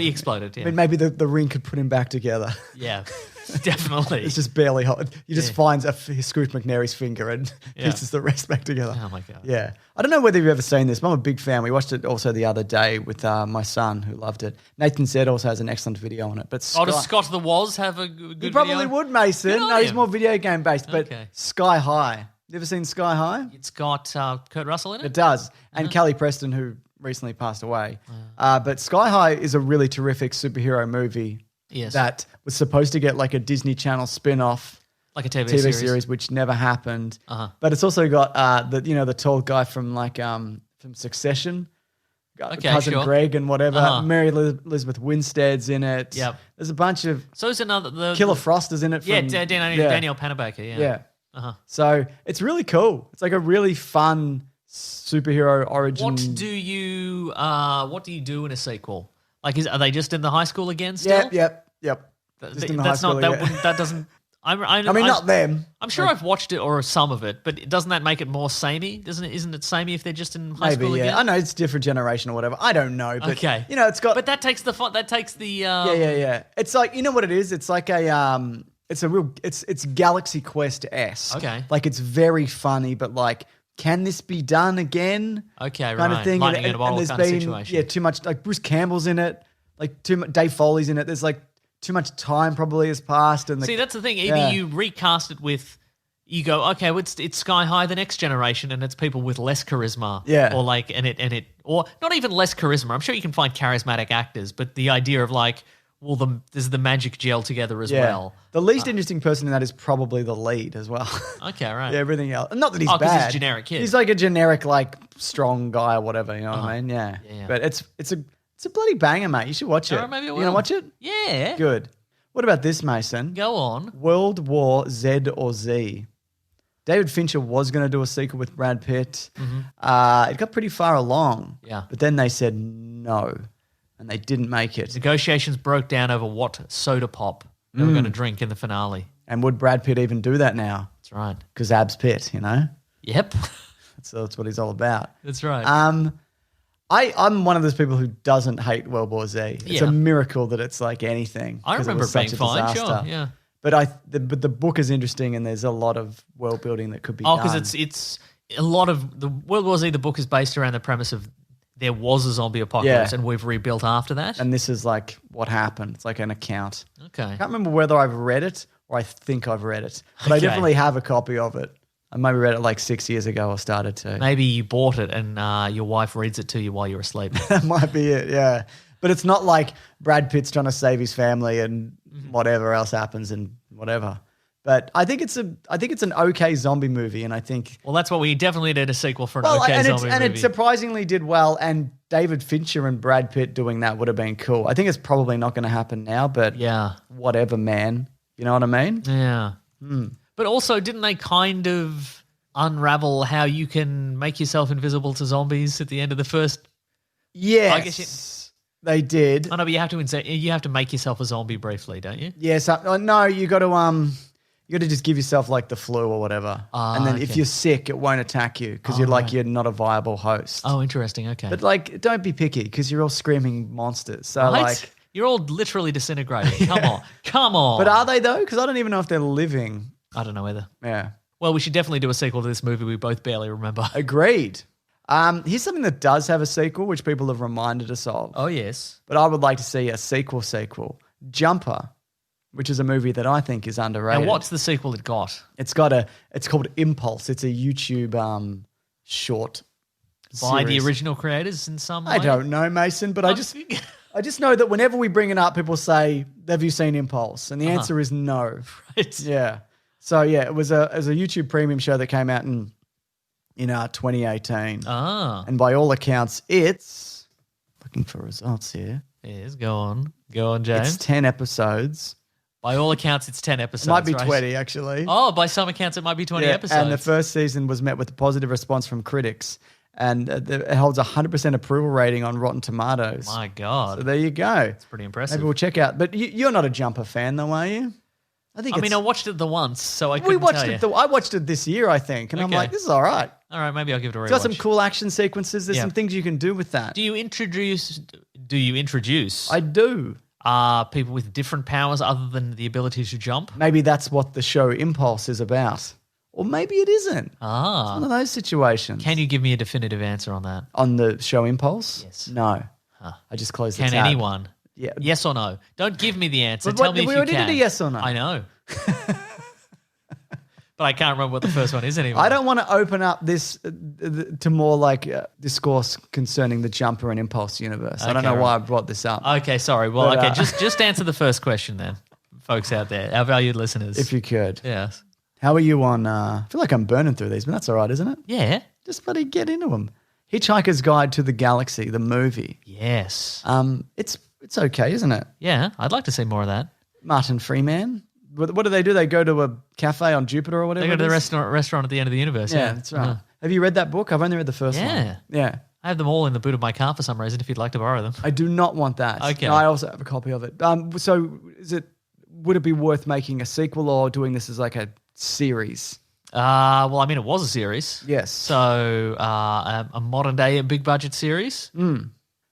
He exploded. Yeah. I mean, maybe the ring could put him back together. Yeah, definitely. It's just barely hot. You just finds Scoot McNairy's finger and pieces the rest back together. Oh my God. Yeah, I don't know whether you've ever seen this, but I'm a big fan. We watched it also the other day with my son who loved it. Nathan said also has an excellent video on it. But does Scott the Woz have a good He probably video? would, Mason. No, he's more video game based. But Okay. Sky High. You ever seen Sky High? It's got Kurt Russell in it? It does. And Kelly Preston, who recently passed away. But Sky High is a really terrific superhero movie that was supposed to get like a Disney Channel spin-off. Like a TV series, which never happened. But it's also got the tall guy from from Succession. Cousin Greg and whatever. Mary Elizabeth Winstead's in it. Yep. There's a bunch of... So is another... Killer Frost is in it. Daniel Panabaker, Yeah. So it's really cool. It's like a really fun superhero origin. What do you do in a sequel? Like, are they just in the high school again still? Yep. Just in the high school again. That doesn't... I mean, not them. I'm sure I've watched it or some of it, but doesn't that make it more samey? Isn't it samey if they're just in high school again? I know it's different generation or whatever. I don't know, but okay. It's got. But that takes the fun. That takes the. Yeah. It's like, you know what it is? It's like a it's Galaxy Quest-esque. Okay. Like, it's very funny, but like, can this be done again? Okay, kind of thing. Lightning in a bottle there's kind of been situation. too much. Like, Bruce Campbell's in it. Like, Dave Foley's in it. There's like too much time probably has passed. And see, that's the thing. Either you recast it with, you go, okay, well, it's Sky High, the next generation, and it's people with less charisma. Yeah. Or like, or not even less charisma. I'm sure you can find charismatic actors, but the idea of like, well, there's the magic gel together as well. The least interesting person in that is probably the lead as well. Okay, right. Yeah, everything else. Not that he's because bad. he's a generic kid. He's like a generic, like, strong guy or whatever. You know what I mean? Yeah. But it's a bloody banger, mate. You should watch it. All right, maybe I will. You gonna watch it? Yeah. Good. What about this, Mason? Go on. World War Z or Z. David Fincher was going to do a sequel with Brad Pitt. It got pretty far along. Yeah. But then they said no. and they didn't make it. Negotiations broke down over what soda pop they were going to drink in the finale. And would Brad Pitt even do that now? That's right. Because Abs Pitt, you know? Yep. That's what he's all about. That's right. I'm one of those people who doesn't hate World War Z. It's Yeah. a miracle that it's like anything. I 'cause remember was it being such a fine. disaster. Sure. Yeah. But the book is interesting, and there's a lot of world building that could be done. because it's a lot of the World War Z. The book is based around the premise of there was a zombie apocalypse, and we've rebuilt after that. And this is like what happened. It's like an account. Okay. I can't remember whether I've read it or I think I've read it, but I Okay. definitely have a copy of it. I maybe read it like 6 years ago or started to. Maybe you bought it and your wife reads it to you while you're asleep. That might be it, yeah. But it's not like Brad Pitt's trying to save his family and whatever else happens and whatever. But I think it's an okay zombie movie, and I think Well, that's what we definitely did a sequel for an okay and zombie movie. it surprisingly did well. And David Fincher and Brad Pitt doing that would have been cool. I think it's probably not going to happen now, but yeah. whatever, man. You know what I mean? Yeah. Hmm. But also, didn't they kind of unravel how you can make yourself invisible to zombies at the end of the first? Yes, I guess they did. Oh no, but you have to make yourself a zombie briefly, don't you? Yes, no, you got to just give yourself like the flu or whatever, and then if okay. you're sick, it won't attack you because you're not a viable host. Oh, interesting. Okay. But like, don't be picky because you're all screaming monsters. So Right? like, You're all literally disintegrating. Come on. but are they though? Because I don't even know if they're living. I don't know either. Yeah, Well, we should definitely do a sequel to this movie we both barely remember. agreed. Here's something that does have a sequel, which people have reminded us of. Oh, yes. But I would like to see a sequel. Jumper, which is a movie that I think is underrated. And what's the sequel it got? It's called Impulse. It's a YouTube short By the series. original creators in some way? I don't know, Mason, but I just know that whenever we bring it up, people say, "Have you seen Impulse?" And the answer is no. Right. Yeah. So yeah, it was a YouTube premium show that came out in 2018, Ah. and by all accounts, it's looking for results here. Yes, go on, James. It's 10 episodes. By all accounts, it's 10 episodes. It might be right? 20 actually. Oh, by some accounts, it might be 20 Yeah, episodes. and the first season was met with a positive response from critics, and it holds a 100% approval rating on Rotten Tomatoes. My God. So there you go. It's pretty impressive. Maybe we'll check out. But you're not a Jumper fan, though, are you? I watched it the once, so I we couldn't watched tell you. I watched it this year, I think, and I'm Okay. like, this is all right. All right, maybe I'll give it a It's got some rewatch. cool action sequences. There's Yeah. some things you can do with that. Do you introduce I do. people with different powers other than the ability to jump? Maybe that's what the show Impulse is about, or maybe it isn't. One of those situations. Can you give me a definitive answer on that? On the show Impulse? Yes. No. I just closed the Can tab. anyone? Yeah. Yes or no? Don't give me the answer. But Tell what- me if we you already can. did a yes or no. I know. But I can't remember what the first one is anymore. I don't want to open up this to more like discourse concerning the Jumper and Impulse universe. I don't know Okay, why I brought this up. Okay, sorry. Well, But, just answer the first question then, folks out there, our valued listeners. If you could. Yes. How are you on? I feel like I'm burning through these, but that's all right, isn't it? Yeah. Just bloody get into them. Hitchhiker's Guide to the Galaxy, the movie. Yes. It's okay, isn't it? Yeah, I'd like to see more of that. Martin Freeman. What do? They go to a cafe on Jupiter or whatever? They go to it the is? restaurant at the end of the universe. Yeah, that's right. Have you read that book? I've only read the first Yeah. one. Yeah. I have them all in the boot of my car for some reason if you'd like to borrow them. I do not want that. Okay. No, I also have a copy of it. So would it be worth making a sequel or doing this as like a series? Well, I mean, it was a series. Yes. So a modern day, a big budget series.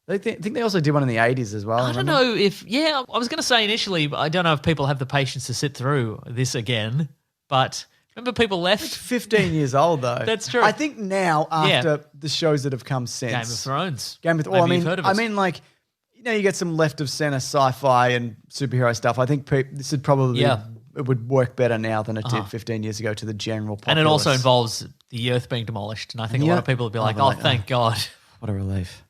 I think they also did one in the 80s as well. I don't know if, I was going to say initially, but I don't know if people have the patience to sit through this again. But remember, people left 15 years old though. That's true. I think now after the shows that have come since Game of Thrones. Well, Maybe you've heard of it. like, you get some left of center sci-fi and superhero stuff. I think this would probably it would work better now than it did 15 years ago to the general populace. And it also involves the earth being demolished. And I think a lot of people would be like, thank God. What a relief.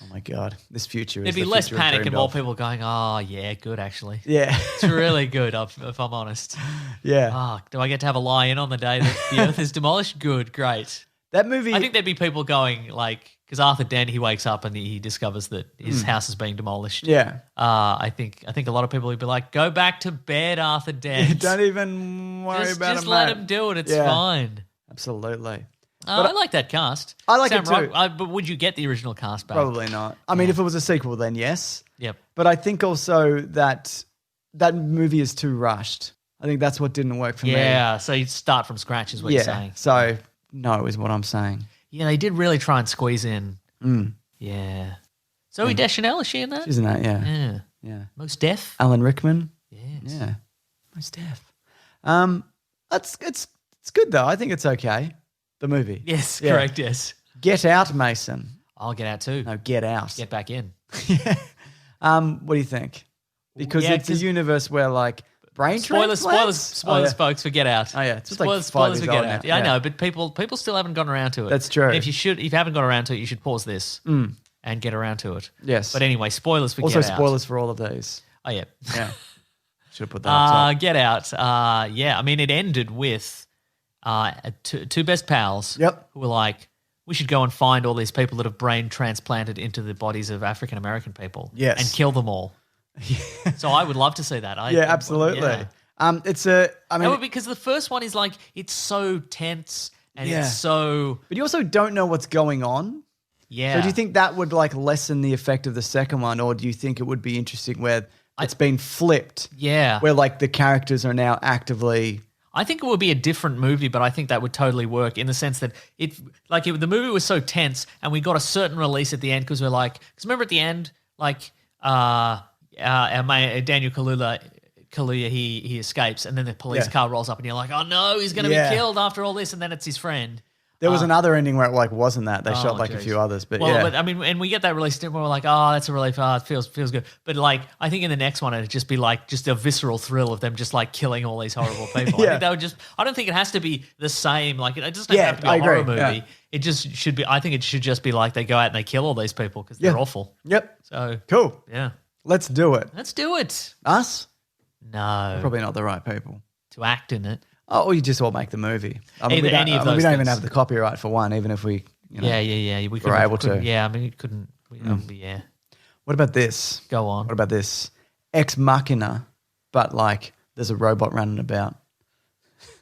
Oh my God. This future is There'd be the less future I panic and dreamed more of. people going, oh, yeah, good, actually. Yeah. It's really good, if I'm honest. Yeah. Do I get to have a lie-in on the day that the earth is demolished? Good, great. That movie. I think there'd be people going, like, because Arthur Dent, he wakes up and he discovers that his house is being demolished. Yeah. I think a lot of people would be like, go back to bed, Arthur Dent. Don't even worry about it, Just let mate. him do it. It's Yeah. fine. Absolutely. I like that cast. I like it Sam too. But would you get the original cast back? Probably not. I mean, if it was a sequel, then yes. Yep. But I think also that movie is too rushed. I think that's what didn't work for me. Yeah, so you start from scratch is what you're saying. So no is what I'm saying. Yeah, they did really try and squeeze in. Yeah. Zoe Deschanel, is she in that? Isn't that? Yeah. Yeah. Yeah. Most Def? Alan Rickman. Yes. Yeah. Most deaf. It's good though. I think it's okay. The movie. Yes, Yeah. correct, yes. Get Out, Mason. I'll get out too. No, Get Out. Get back in. Yeah. What do you think? Because Yeah, it's a universe where like brain Spoilers, transplants? folks, for Get Out. Oh, yeah. It's like Spoilers, 5 spoilers years for Get old Out. now. Yeah, I Yeah. know, but people still haven't gotten around to it. That's true. And if you haven't got around to it, you should pause this and get around to it. Yes. But anyway, spoilers for Also Get Out. spoilers for all of these. Oh yeah. Yeah. Should have put that up top. Get Out. Yeah, I mean, it ended with two best pals. Yep. Who were like, we should go and find all these people that have brain transplanted into the bodies of African American people. Yes. And kill them all. So I would love to see that. Yeah, absolutely. Yeah. Because the first one is like, it's so tense and Yeah. it's so, but you also don't know what's going on. yeah. So do you think that would like lessen the effect of the second one, or do you think it would be interesting where it's been flipped? Yeah. Where like the characters are now actively. I think it would be a different movie, but I think that would totally work in the sense that the movie was so tense and we got a certain release at the end because remember at the end, like, Daniel Kaluuya, he escapes and then the police car rolls up and you're like, oh no, he's going to be killed after all this, and then it's his friend. There was another ending where it like wasn't that. They shot like geez. a few others, but But I mean, and we get that release and we're like, oh, that's a relief. Oh, it feels good. But like, I think in the next one it'd just be like just a visceral thrill of them just like killing all these horrible people. Yeah. I think that would just. I don't think it has to be the same. Like, it doesn't have to be I a horror agree. movie. Yeah. It just should be. I think it should just be like they go out and they kill all these people because they're awful. Yep. So Cool. yeah, Let's do it. let's do it. Us? No, Probably not the right people. to act in it. Oh, or you just all make the movie. I mean, Either- any of we those don't even things. have the copyright for one, even if we. You know. Yeah. We We're able to. couldn't- Yeah, I mean, it couldn't. Yeah, What about this? go on. What about this? Ex Machina, but like there's a robot running about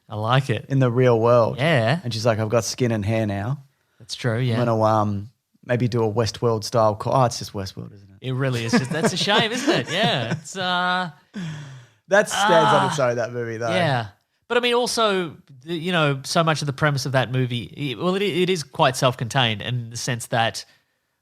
I like it. in the real world. Yeah, And she's like, I've got skin and hair now. that's true. Yeah. I'm gonna maybe do a Westworld style. Oh, it's just Westworld, isn't it? It really is. That's a shame, isn't it? Yeah. It's That stands on its own. That movie, though. yeah. But I mean, also, so much of the premise of that movie, it is quite self-contained in the sense that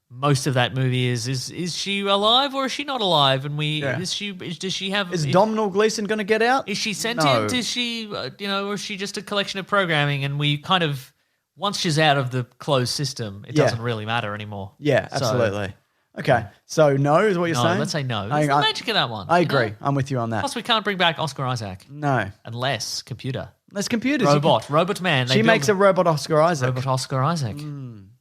most of that movie is she alive or is she not alive? And does she have? Is Domhnall Gleeson going to get out? Is she sentient? No. Is she, or is she just a collection of programming? And we kind of, once she's out of the closed system, it doesn't really matter anymore. Yeah, So, absolutely. Okay, so no is what you're no, saying? let's say no. I- That's the I- magic of that one. I you know? agree. I'm with you on that. Plus, we can't bring back Oscar Isaac No. unless computer. Let's computers. Robot man. She makes a robot Oscar Isaac. robot Oscar Isaac.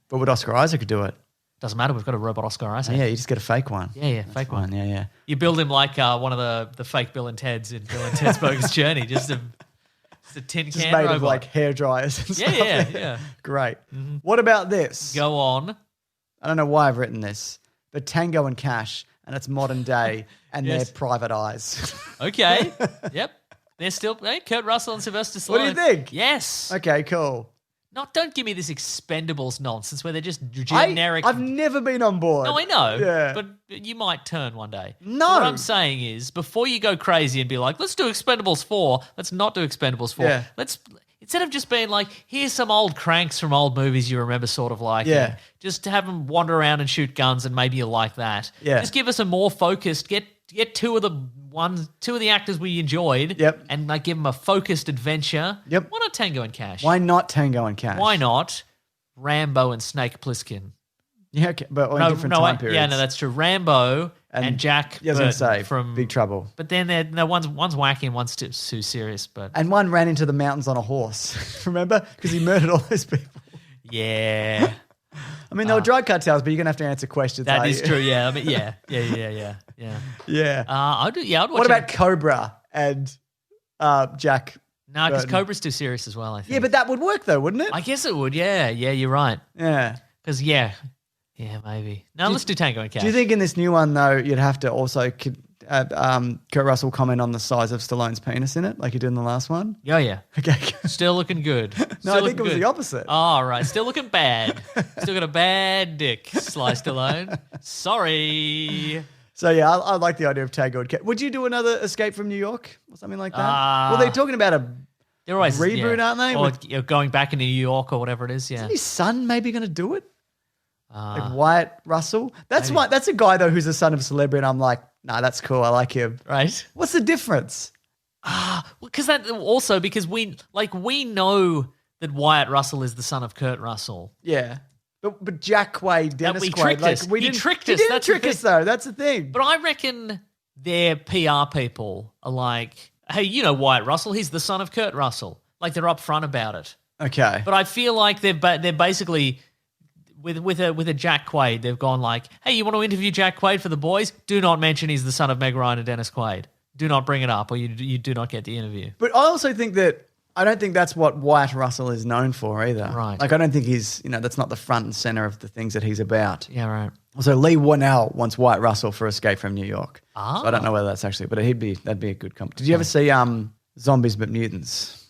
But would Oscar Isaac do it? Doesn't matter. We've got a robot Oscar Isaac. Yeah, you just get a fake one. Yeah, fake one. Yeah. You build him like one of the fake Bill and Ted's in Bill and Ted's Bogus Journey. Just a tin Just can made robot. of like hair dryers and stuff. yeah. Great. What about this? Go on. I don't know why I've written this, but Tango and Cash, and it's modern day, and Yes. they're private eyes. Okay. Yep. They're still Kurt Russell and Sylvester Stallone. What do you think? Yes. Okay, cool. Don't give me this Expendables nonsense where they're just generic. I've never been on board. No, I know. Yeah. But you might turn one day. No. What I'm saying is, before you go crazy and be like, let's do Expendables 4, let's not do Expendables 4. Yeah. Let's, instead of just being like, here's some old cranks from old movies you remember sort of like. Yeah. Just to have them wander around and shoot guns and maybe you like that. Yeah. Just give us a more focused, get two of the actors we enjoyed. Yep. And like give them a focused adventure. Yep. Why not Tango and Cash? Why not Tango and Cash? Why not Rambo and Snake Plissken? Yeah, okay, but in different time periods. Yeah, no, that's true. Rambo and Jack Yeah, I was going to Burton say, from Big Trouble. But then one's wacky and one's too serious. But And one ran into the mountains on a horse. Remember? Because he murdered all those people. yeah, I mean, they were drug cartels, but you're going to have to answer questions. that are is you? true. Yeah, I mean, yeah. Yeah. I'd watch. What about it. Cobra and Jack? No, because Burton? Cobra's too serious as well. I think. Yeah, but that would work though, wouldn't it? I guess it would. Yeah, you're right. Yeah. Because yeah, maybe. No, let's do Tango and Cash. Do you think in this new one though, you'd have to also Kurt Russell comment on the size of Stallone's penis in it, like he did in the last one? Yeah. Okay. Still looking good. No, I think it was the opposite. Oh, right. Still looking bad. Still got a bad dick, Sly Stallone. Sorry. So, yeah, I like the idea of Taggart. Would you do another Escape from New York or something like that? Well, they're talking about a they're always, reboot, aren't they? Or going back into New York or whatever it is, yeah. Isn't his son maybe going to do it? Like Wyatt Russell? That's a guy, though, who's the son of a celebrity, and I'm like, nah, that's cool. I like him. Right. What's the difference? Because we know that Wyatt Russell is the son of Kurt Russell. Yeah. But Jack Quaid, Dennis Quaid. Tricked us. He tricked us. He didn't trick us, though. That's the thing. But I reckon their PR people are like, hey, you know Wyatt Russell? He's the son of Kurt Russell. Like they're upfront about it. Okay. But I feel like they're basically with a Jack Quaid. They've gone like, hey, you want to interview Jack Quaid for The Boys? Do not mention he's the son of Meg Ryan and Dennis Quaid. Do not bring it up, or you do not get the interview. But I also think that I don't think that's what Wyatt Russell is known for either. Right. Like I don't think he's that's not the front and center of the things that he's about. Yeah, right. Also, Lee Whannell wants Wyatt Russell for Escape from New York. Ah. So I don't know whether that's actually, but that'd be a good comp. Did you ever see Zombies but Mutants?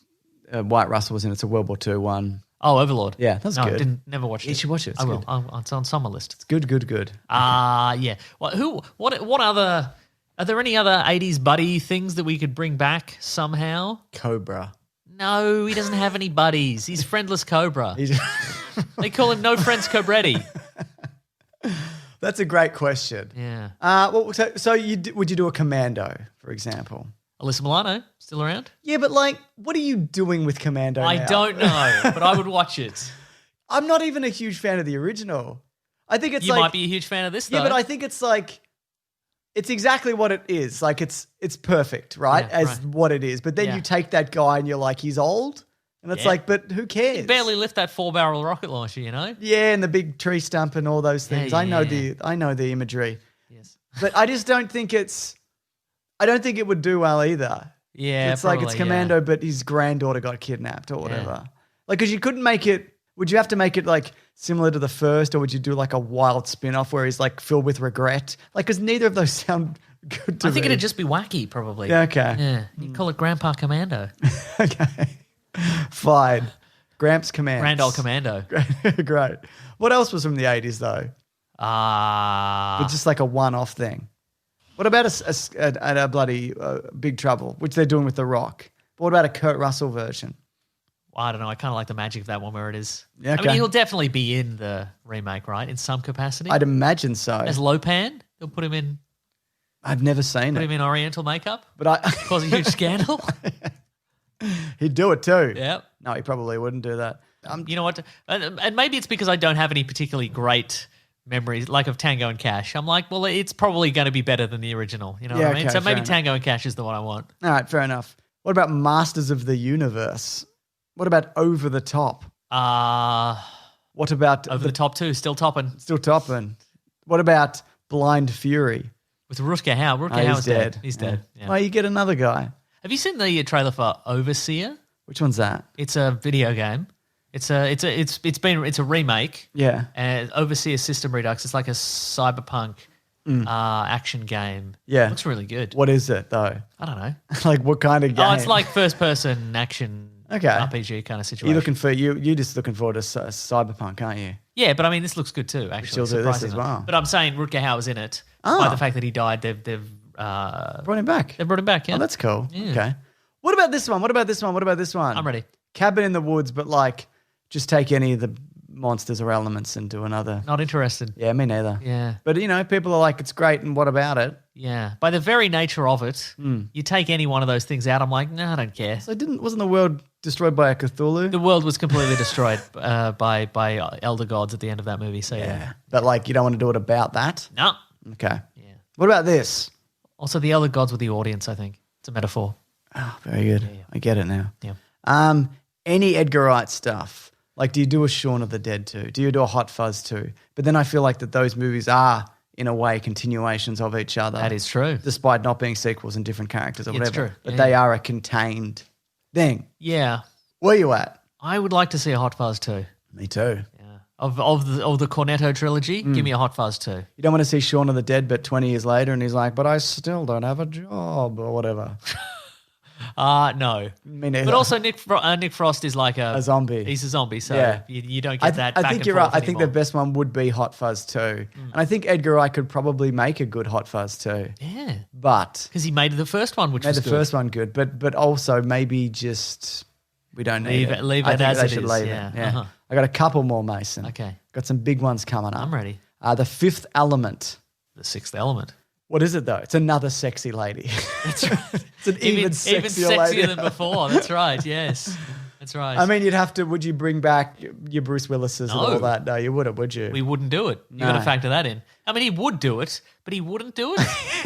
Wyatt Russell was in it. It's a World War II one. Oh, Overlord. Yeah, that's no, good. Never watched it. You should watch it. It's I will. good. It's on summer list. It's good. Yeah. What other? Are there any other 80s buddy things that we could bring back somehow? Cobra. No, he doesn't have any buddies. He's friendless Cobra. They call him No Friends Cobretti. That's a great question. Yeah. So would you do a Commando, for example? Alyssa Milano, still around? Yeah, but what are you doing with Commando I now? don't know, but I would watch it. I'm not even a huge fan of the original. I think it's You might be a huge fan of this, though. Yeah, but I think it's it's exactly what it is. Like it's perfect, right? Yeah, As what it is. But then you take that guy and you're like, he's old. And it's but who cares? You barely lift that 4-barrel rocket launcher, you know? Yeah, and the big tree stump and all those things. Yeah, I know the imagery. Yes. But I just don't think I don't think it would do well either. Yeah, it's probably, it's Commando, but his granddaughter got kidnapped or whatever. Because you couldn't make it. Would you have to make it similar to the first, or would you do a wild spin-off where he's filled with regret? Because neither of those sound good to me. I think it'd just be wacky, probably. Yeah, okay. Yeah. You call it Grandpa Commando. Okay. Fine. Gramps Command. Grand old Commando. Great. What else was from the 80s, though? But just a one-off thing. What about a bloody Big Trouble, which they're doing with The Rock? But what about a Kurt Russell version? I don't know. I kind of like the magic of that one where it is. Yeah, okay. I mean, he'll definitely be in the remake, right? In some capacity. I'd imagine so. As Lopan, they'll put him in. I've never seen Put it. him in Oriental makeup. But cause a huge scandal. He'd do it too. Yeah. No, he probably wouldn't do that. You know what? And maybe it's because I don't have any particularly great memories, of Tango and Cash. I'm like, well, it's probably going to be better than the original. You know what I mean? Okay, So maybe fair Tango and Cash is the one I want. All right, fair enough. What about Masters of the Universe? What about Over the Top? What about Over the Top 2, still topping. Still topping. What about Blind Fury? With Rutger Hauer. Rutger He's Hauer's dead. He's dead. Yeah. Well, you get another guy. Have you seen the trailer for Overseer? Which one's that? It's a video game. It's a remake. Yeah. And Overseer System Redux. It's like a cyberpunk action game. Yeah. Looks really good. What is it, though? I don't know. What kind of game? Oh, it's like first person action RPG kind of situation. You're just looking forward to Cyberpunk, aren't you? Yeah, but I mean, this looks good too, actually. She'll do this as well. But I'm saying Rutger Hauer's in it. By the fact that he died, they've brought him back. They've brought him back, yeah. Oh, that's cool. Yeah. Okay. What about this one? What about this one? I'm ready. Cabin in the Woods, but just take any of the monsters or elements and do another. Not interested. Yeah, me neither. Yeah. But, people are like, it's great, and what about it? Yeah. By the very nature of it, you take any one of those things out, I'm like, no, I don't care. So wasn't the world destroyed by a Cthulhu? The world was completely destroyed by elder gods at the end of that movie, so yeah. But, you don't want to do it about that? No. Okay. Yeah. What about this? Also, the elder gods were the audience, I think. It's a metaphor. Oh, very good. Yeah. I get it now. Yeah. Any Edgar Wright stuff. Do you do a Shaun of the Dead too? Do you do a Hot Fuzz too? But then I feel like that those movies are, in a way, continuations of each other. That is true. Despite not being sequels and different characters or It's whatever. true. But Yeah, they are a contained thing. Yeah. Where you at? I would like to see a Hot Fuzz too. Me too. Yeah. of the Cornetto trilogy, give me a Hot Fuzz 2. You don't want to see Shaun of the Dead, but 20 years later, and he's like, but I still don't have a job or whatever. No. Me neither. But also Nick Frost is like a zombie. He's a zombie, so Yeah. you don't get that back I think and you're right. forth I think the anymore. best one would be Hot Fuzz 2. And I think Edgar Wright could probably make a good Hot Fuzz 2. Yeah. But Because he made the first one, which made was the good. first one good. But also maybe just we don't need it. Leave I it think as they it should is, leave yeah. it. Yeah. Uh-huh. I got a couple more, Mason. Okay. Got some big ones coming up. I'm ready. The Fifth Element. The Sixth Element. What is it though? It's another sexy lady. That's right. It's an even sexier lady. than before. That's right. Yes. That's right. I mean, would you bring back your Bruce Willises and all that? No, you wouldn't, would you? we wouldn't do it. You got to factor that in. I mean, he would do it, but he wouldn't do it.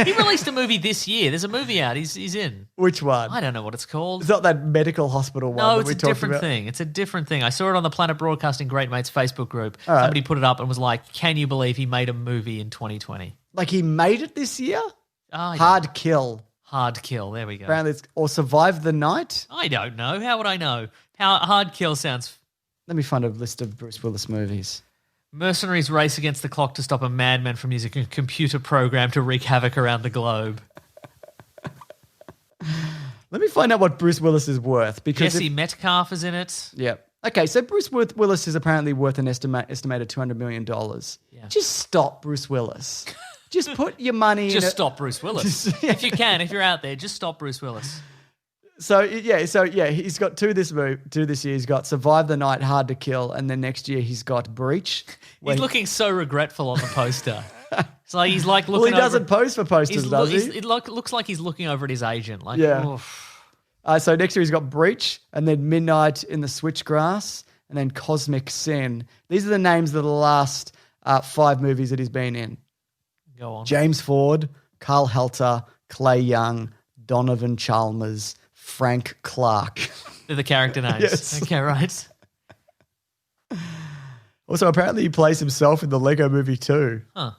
He released a movie this year. There's a movie out. He's in. Which one? I don't know what it's called. It's not that medical hospital one. No, that it's we a talked different about. thing. It's a different thing. I saw it on the Planet Broadcasting Great Mates Facebook group. Somebody put it up and was like, "Can you believe he made a movie in 2020?" Like he made it this year? Oh, yeah. Hard Kill. Hard Kill. There we go. Apparently, or Survive the Night. I don't know. How would I know? How Hard Kill sounds. Let me find a list of Bruce Willis movies. Mercenaries race against the clock to stop a madman from using a computer program to wreak havoc around the globe. Let me find out what Bruce Willis is worth. Because Jesse Metcalf is in it. yeah. Okay, so Bruce Willis is apparently worth an estimated $200 million. Yeah. Just stop Bruce Willis. Just put your money in Just it. stop Bruce Willis. If you can, if you're out there, just stop Bruce Willis. So he's got two this year. He's got Survive the Night, Hard to Kill, and then next year he's got Breach. He's looking so regretful on the poster. It's like he's like looking. Well, he over, doesn't pose for posters, does he? It looks like he's looking over at his agent. Like, Yeah. oof. So next year he's got Breach, and then Midnight in the Switchgrass, and then Cosmic Sin. These are the names of the last 5 movies that he's been in. Go on. James Ford, Carl Helter, Clay Young, Donovan Chalmers, Frank Clark. They're the character names. Yes. Okay, right. Also, apparently he plays himself in the Lego Movie too. Huh.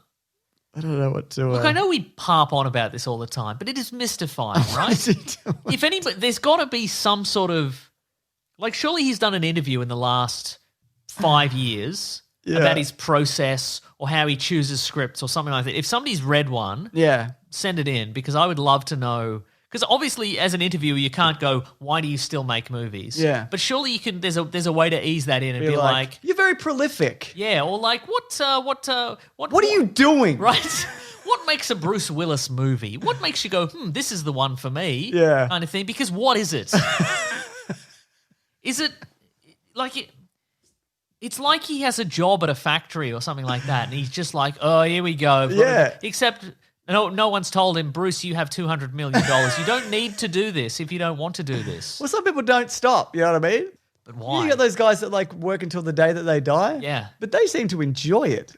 I don't know what to... Look, I know we harp on about this all the time, but it is mystifying, What right? is he doing? If anybody, there's got to be some sort of, like, surely he's done an interview in the last 5 years Yeah. about his process or how he chooses scripts or something like that. If somebody's read one, Yeah. send it in because I would love to know. Because obviously, as an interviewer, you can't go, "Why do you still make movies?" Yeah. But surely you can. There's a way to ease that in and be like, you're very prolific. yeah, or like, what What are you doing? right? What makes a Bruce Willis movie? What makes you go, this is the one for me? Yeah. Kind of thing. Because what is it? Is it like it? It's like he has a job at a factory or something like that, and he's just like, "Oh, here we go." Yeah. Except no one's told him, "Bruce, you have $200 million. You don't need to do this if you don't want to do this." Well, some people don't stop, you know what I mean? But why? You got those guys that like work until the day that they die. Yeah. But they seem to enjoy it.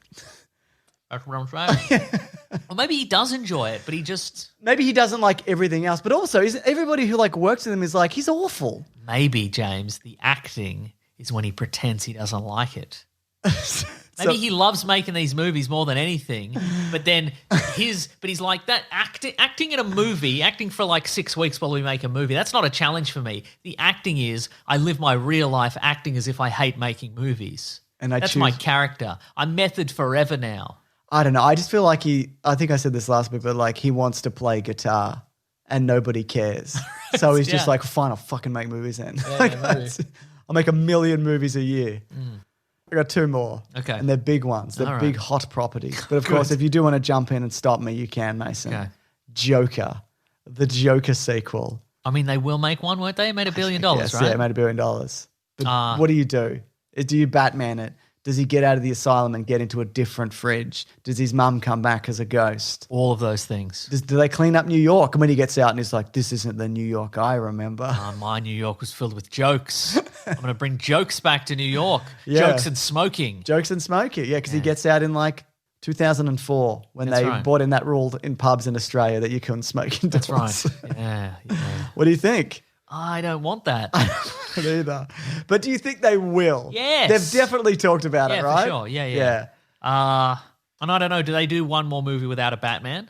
That's what I'm saying. Well, maybe he does enjoy it, but he just Maybe he doesn't like everything else, but also isn't everybody who like works with him is like, he's awful. maybe James. The acting is when he pretends he doesn't like it. Maybe So- he loves making these movies more than anything, but then he's like that acting in a movie, acting for like 6 weeks while we make a movie. That's not a challenge for me. The acting is I live my real life acting as if I hate making movies. And that's my character. I'm method forever now. I don't know. I just feel like I think I said this last week, but like he wants to play guitar and nobody cares. So he's just Yeah. like, fine, I'll fucking make movies then. maybe. I'll make 1 million movies a year. I got 2 more. Okay. And they're big ones. They're All right. big, hot properties. But of course, if you do want to jump in and stop me, you can, Mason. Okay. Joker. The Joker sequel. I mean, they will make one, won't they? It made $1 billion, Yes, right? yeah, it made $1 billion. But what do you do? Do you Batman it? Does he get out of the asylum and get into a different fridge? Does his mum come back as a ghost? All of those things. Do they clean up New York? And when he gets out and he's like, this isn't the New York I remember. My New York was filled with jokes. I'm going to bring jokes back to New York. Yeah. Jokes and smoking. Jokes and smoking. Yeah, because he gets out in like 2004 when That's they right. brought in that rule in pubs in Australia that you couldn't smoke indoors. That's right. Yeah. What do you think? I don't want that. Not either. But do you think they will? Yes. They've definitely talked about Yeah, it, for right? sure. Yeah. And I don't know, do they do one more movie without a Batman?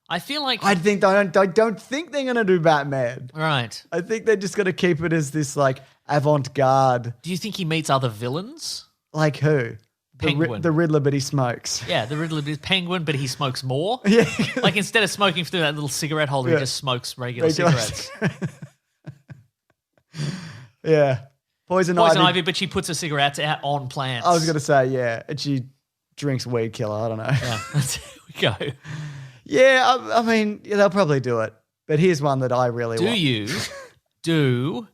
I feel like... I don't think they're going to do Batman. Right. I think they're just going to keep it as this like avant-garde. Do you think he meets other villains? Like who? Penguin. The Riddler, but he smokes. Yeah, the Riddler is Penguin, but he smokes more. Yeah. Like instead of smoking through that little cigarette holder, he just smokes regular cigarettes. Yeah. Poison Ivy, but she puts her cigarettes out on plants. I was going to say, yeah. And she drinks weed killer. I don't know. Yeah, there we go. Yeah, I mean, they'll probably do it. But here's one that I really want. Do you do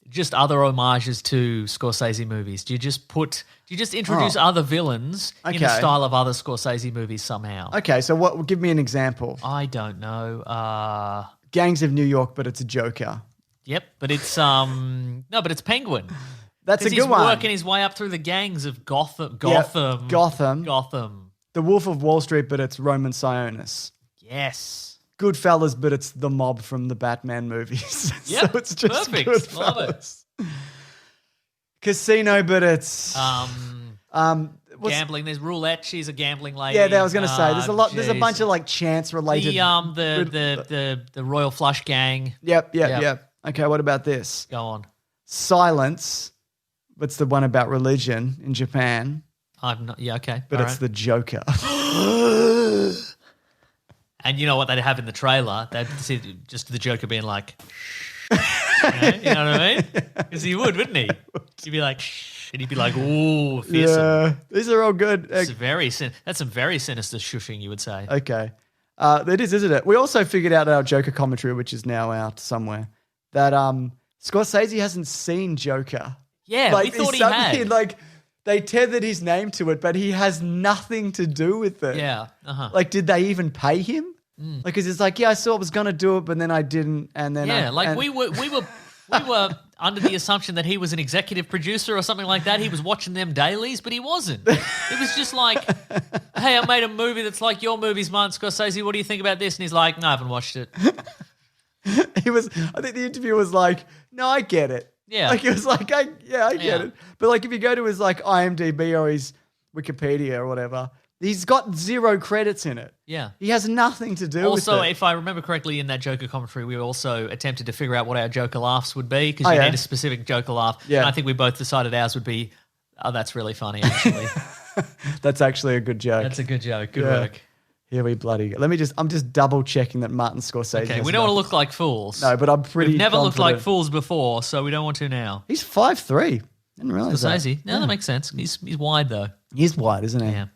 just other homages to Scorsese movies? Do you just introduce other villains in the style of other Scorsese movies somehow? Okay, so give me an example. I don't know. Gangs of New York, but it's a Joker. Yep, but it's but it's Penguin. That's a good one. He's working his way up through the gangs of Gotham. Yep, Gotham. Gotham. The Wolf of Wall Street, but it's Roman Sionis. Yes. Goodfellas, but it's the mob from the Batman movies. Yep, so it's just perfect. Goodfellas. Love it. Casino, but it's gambling. There's roulette. She's a gambling lady. Yeah, I was going to say there's a lot. There's a bunch of like chance related. The Royal Flush Gang. Yep. Okay, what about this? Go on. Silence. What's the one about religion in Japan? I've not. Yeah, okay. But it's the Joker. And you know what they'd have in the trailer? They'd see just the Joker being like, you know what I mean? Because he would, wouldn't he? He'd be like, shh, and he'd be like, ooh, fearsome. Yeah, these are all good. That's some very sinister shushing, you would say. Okay. It is, isn't it? We also figured out our Joker commentary, which is now out somewhere, that Scorsese hasn't seen Joker. Yeah, we thought he had. Like, they tethered his name to it, but he has nothing to do with it. Yeah. Like, did they even pay him? Like, because it's like, yeah, I saw I was going to do it, but then I didn't. And then we were under the assumption that he was an executive producer or something like that. He was watching them dailies, but he wasn't. It was just like, hey, I made a movie that's like your movies, Martin Scorsese. What do you think about this? And he's like, no, I haven't watched it. I think the interview was like, no, I get it. Yeah. Like, it was like, I get it. But like, if you go to his like IMDb or his Wikipedia or whatever, he's got 0 credits in it. Yeah. He has nothing to do with it. Also, if I remember correctly, in that Joker commentary, we also attempted to figure out what our Joker laughs would be, because you need a specific Joker laugh. Yeah. And I think we both decided ours would be, oh, that's really funny, actually. That's actually a good joke. That's a good joke. Good work. Here we bloody go. I'm just double checking that Martin Scorsese. Okay, we don't want to look like fools. No, but I'm pretty. We've never looked confident. like fools before, so we don't want to now. He's 5'3". Didn't realize Scorsese. that. No, that makes sense. He's wide though. He's wide, isn't he? Yeah.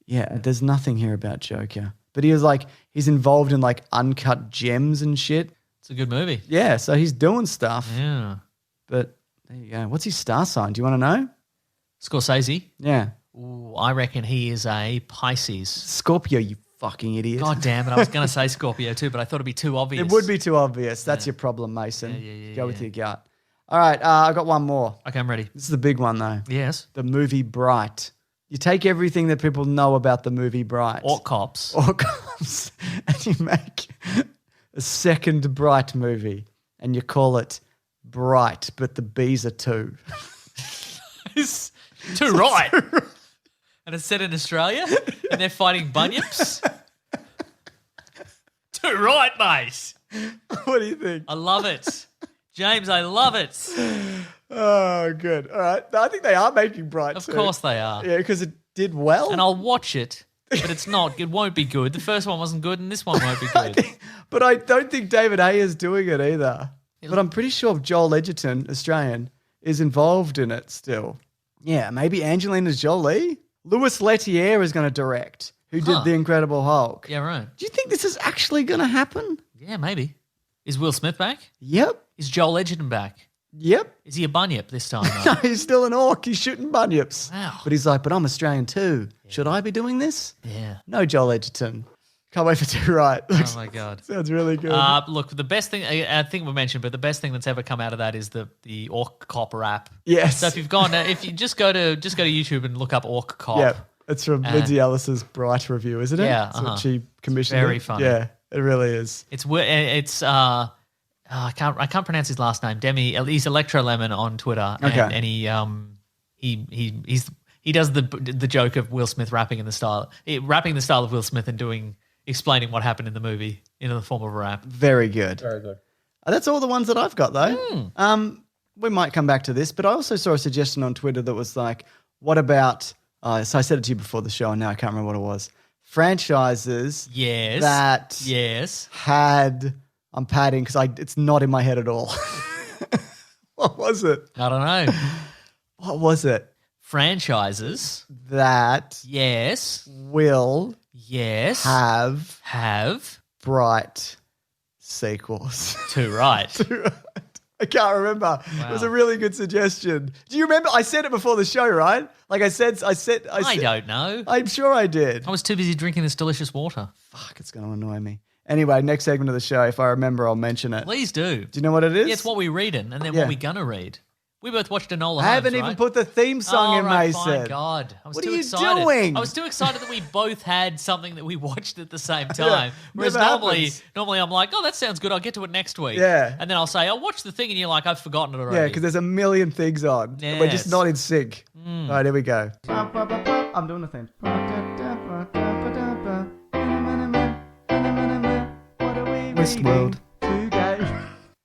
Yeah. There's nothing here about Joker, but he's involved in like Uncut Gems and shit. It's a good movie. Yeah, so he's doing stuff. Yeah. But there you go. What's his star sign? Do you want to know? Scorsese. Yeah. Ooh, I reckon he is a Pisces. Scorpio, you fucking idiot. God damn it. I was going to say Scorpio too, but I thought it'd be too obvious. It would be too obvious. That's your problem, Mason. Go with your gut. All right, I got one more. Okay, I'm ready. This is the big one, though. Yes. The movie Bright. You take everything that people know about the movie Bright. Orc Cops. And you make a second Bright movie, and you call it Bright, but the B's are 2. It's too right. And it's set in Australia, and they're fighting bunyips. Too right, mate. What do you think? I love it. James, I love it. Oh, good. All right. I think they are making Bright Of too. course they are. Yeah, because it did well. And I'll watch it, but it won't be good. The first one wasn't good, and this one won't be good. But I don't think David Ayer's doing it either. But I'm pretty sure Joel Edgerton, Australian, is involved in it still. Yeah, maybe Angelina Jolie? Louis Leterrier is going to direct, who did The Incredible Hulk. Yeah, right. Do you think this is actually going to happen? Yeah, maybe. Is Will Smith back? Yep. Is Joel Edgerton back? Yep. Is he a bunyip this time? No, he's still an orc. He's shooting bunyips. Wow. But he's like, but I'm Australian too. Yeah. Should I be doing this? Yeah. No, Joel Edgerton. Can't wait for Too Right. Oh, my God. Sounds really good. Look, the best thing, I think we mentioned, but the best thing that's ever come out of that is the Orc Cop rap. Yes. So if you just go to YouTube and look up Orc Cop. Yeah. It's from Lindsay Ellis's Bright review, isn't it? Yeah. That's what she commissioned. Very funny. Yeah, it really is. I can't pronounce his last name. He's Electro Lemon on Twitter. Okay. And he does the joke of Will Smith rapping in the style of Will Smith and explaining what happened in the movie in the form of a rap. Very good. Very good. That's all the ones that I've got, though. We might come back to this, but I also saw a suggestion on Twitter that was like, what about So I said it to you before the show, and now I can't remember what it was. Franchises Yes. that Yes. had. I'm padding because it's not in my head at all. What was it? I don't know. What was it? Franchises. That Yes. will Yes. have bright sequels. Too right. I can't remember. It was a really good suggestion. Do you remember? I said it before the show, right? Like I said. I don't know. I'm sure I did. I was too busy drinking this delicious water. Fuck, it's going to annoy me. Anyway, next segment of the show, if I remember, I'll mention it. Please do. Do you know what it is? Yeah, it's what we're reading and then Yeah. what we're going to read. We both watched Enola Holmes, I haven't right? even put the theme song in, right, Mason. fine, God. I was What too are you excited. doing? I was too excited that we both had something that we watched at the same time. Whereas never normally happens. I'm like, oh, that sounds good. I'll get to it next week. Yeah. And then I'll say, I'll watch the thing, and you're like, I've forgotten it already. Yeah, because there's a million things on. We're just Yes. not in sync. All right, here we go. I'm doing the thing. Westworld.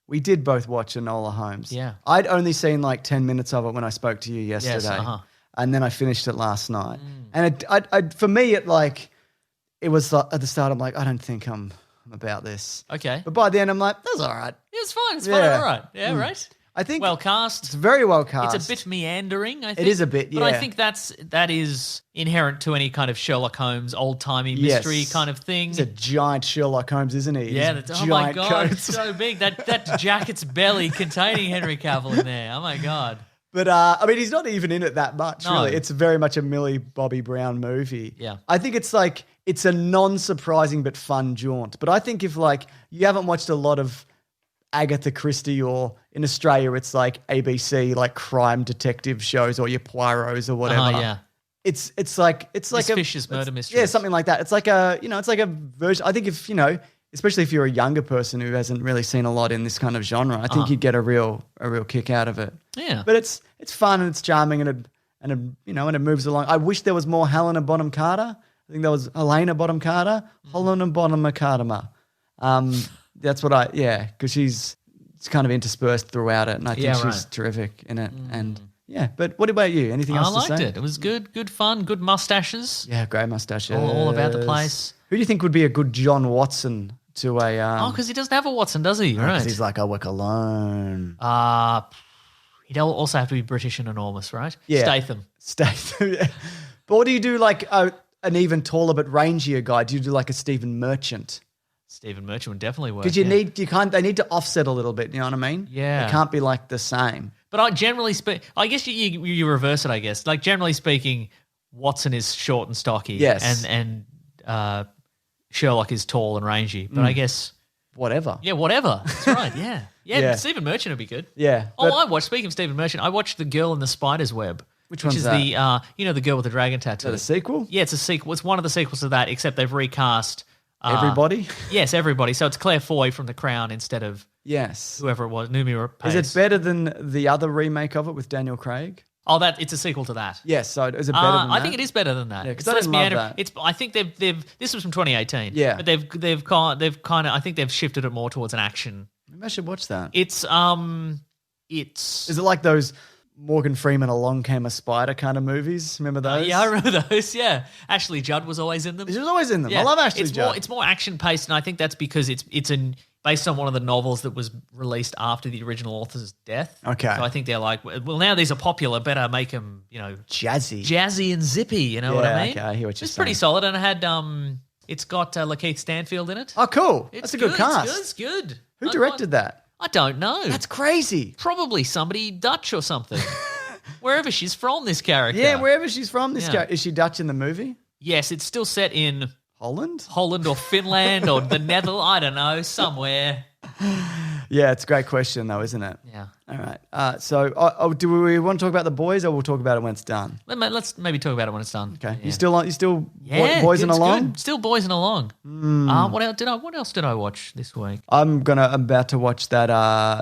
We did both watch Enola Holmes. Yeah. I'd only seen like 10 minutes of it when I spoke to you yesterday. uh-huh. And then I finished it last night. And for me, it was like, at the start, I'm like, I don't think I'm about this. Okay. But by the end, I'm like, that's all right. Yeah, it's fine. It's fine. Yeah. All right. Yeah, right. I think Well cast. it's very well cast. It's a bit meandering, I think. is a bit, But I yeah. think that is inherent to any kind of Sherlock Holmes, old-timey Yes. mystery kind of thing. He's a giant Sherlock Holmes, isn't he? Yeah, His oh my giant God, coats. it's so big. That jacket's belly containing Henry Cavill in there. Oh my God. But I mean, he's not even in it that much, No. really. It's very much a Millie Bobby Brown movie. Yeah. I think it's a non-surprising but fun jaunt. But I think if you haven't watched a lot of Agatha Christie, or in Australia it's like ABC, like crime detective shows, or your Poirots or whatever. Yeah. It's like Suspicious murder mysteries. Yeah, something like that. It's like a version. I think if especially if you're a younger person who hasn't really seen a lot in this kind of genre, I think you'd get a real kick out of it. Yeah. But it's fun and it's charming and it moves along. I wish there was more Helena Bonham Carter. I think there was Helena Bonham Carter, Helena Bonham Carter. That's what because it's kind of interspersed throughout it, and I think she's right. terrific in it. And yeah, but what about you? Anything I else to liked say? it. It was good fun, good mustaches. Yeah, great mustaches. All about the place. Who do you think would be a good John Watson to a? Oh, because he doesn't have a Watson, does he? Right. He's like, I work alone. He'd also have to be British and enormous, right? Yeah. Statham. Yeah. But what do you do like an even taller but rangier guy? Do you do like a Stephen Merchant? Stephen Merchant would definitely work. Because they need to offset a little bit. You know what I mean? Yeah. They can't be like the same. But I guess you reverse it, I guess. Like, generally speaking, Watson is short and stocky. Yes. And Sherlock is tall and rangy. But I guess, Whatever. yeah, whatever. That's right, yeah. Yeah, Yeah. Stephen Merchant would be good. Yeah. Speaking of Stephen Merchant, I watched The Girl in the Spider's Web. Which Which one's is that? the girl with the dragon tattoo. Is that a sequel? Yeah, it's a sequel. It's one of the sequels to that, except they've recast Everybody? Yes, everybody. So it's Claire Foy from The Crown instead of Yes. whoever it was, Numi Rapace. Is it better than the other remake of it with Daniel Craig? Oh, it's a sequel to that. Yes. So is it better than that? I think it is better than that. Yeah, 'cause It's I less didn't love meandering. that. I think they've. This was from 2018. Yeah. but they've kind of. I think they've shifted it more towards an action. Maybe I should watch that. It's Is it like those Morgan Freeman Along Came a Spider kind of movies? Remember those? yeah, I remember those. Yeah, Ashley Judd was always in them. She was always in them. Yeah. I love Ashley it's Judd. It's more action paced, and I think that's because it's based on one of the novels that was released after the original author's death. Okay. So I think they're like, well, now these are popular, better make them, Jazzy. jazzy and zippy. You know what Yeah, I mean? okay, I hear what you're It's pretty saying. solid, and it had it's got Lakeith Stanfield in it. Oh, cool. It's That's a good cast. It's good. Who directed that? I don't know. That's crazy. probably somebody Dutch or something. Wherever she's from, this character. Yeah, wherever she's from, this Yeah. guy. Is she Dutch in the movie? Yes, it's still set in Holland? Holland or Finland or the Netherlands. I don't know, somewhere. Yeah, it's a great question, though, isn't it? Yeah. All right. So, do we want to talk about the boys, or we'll talk about it when it's done? Let's maybe talk about it when it's done. Okay. Yeah. You still Yeah, boysing it's along? good. Still boysing along. What else did I watch this week? I'm about to watch that.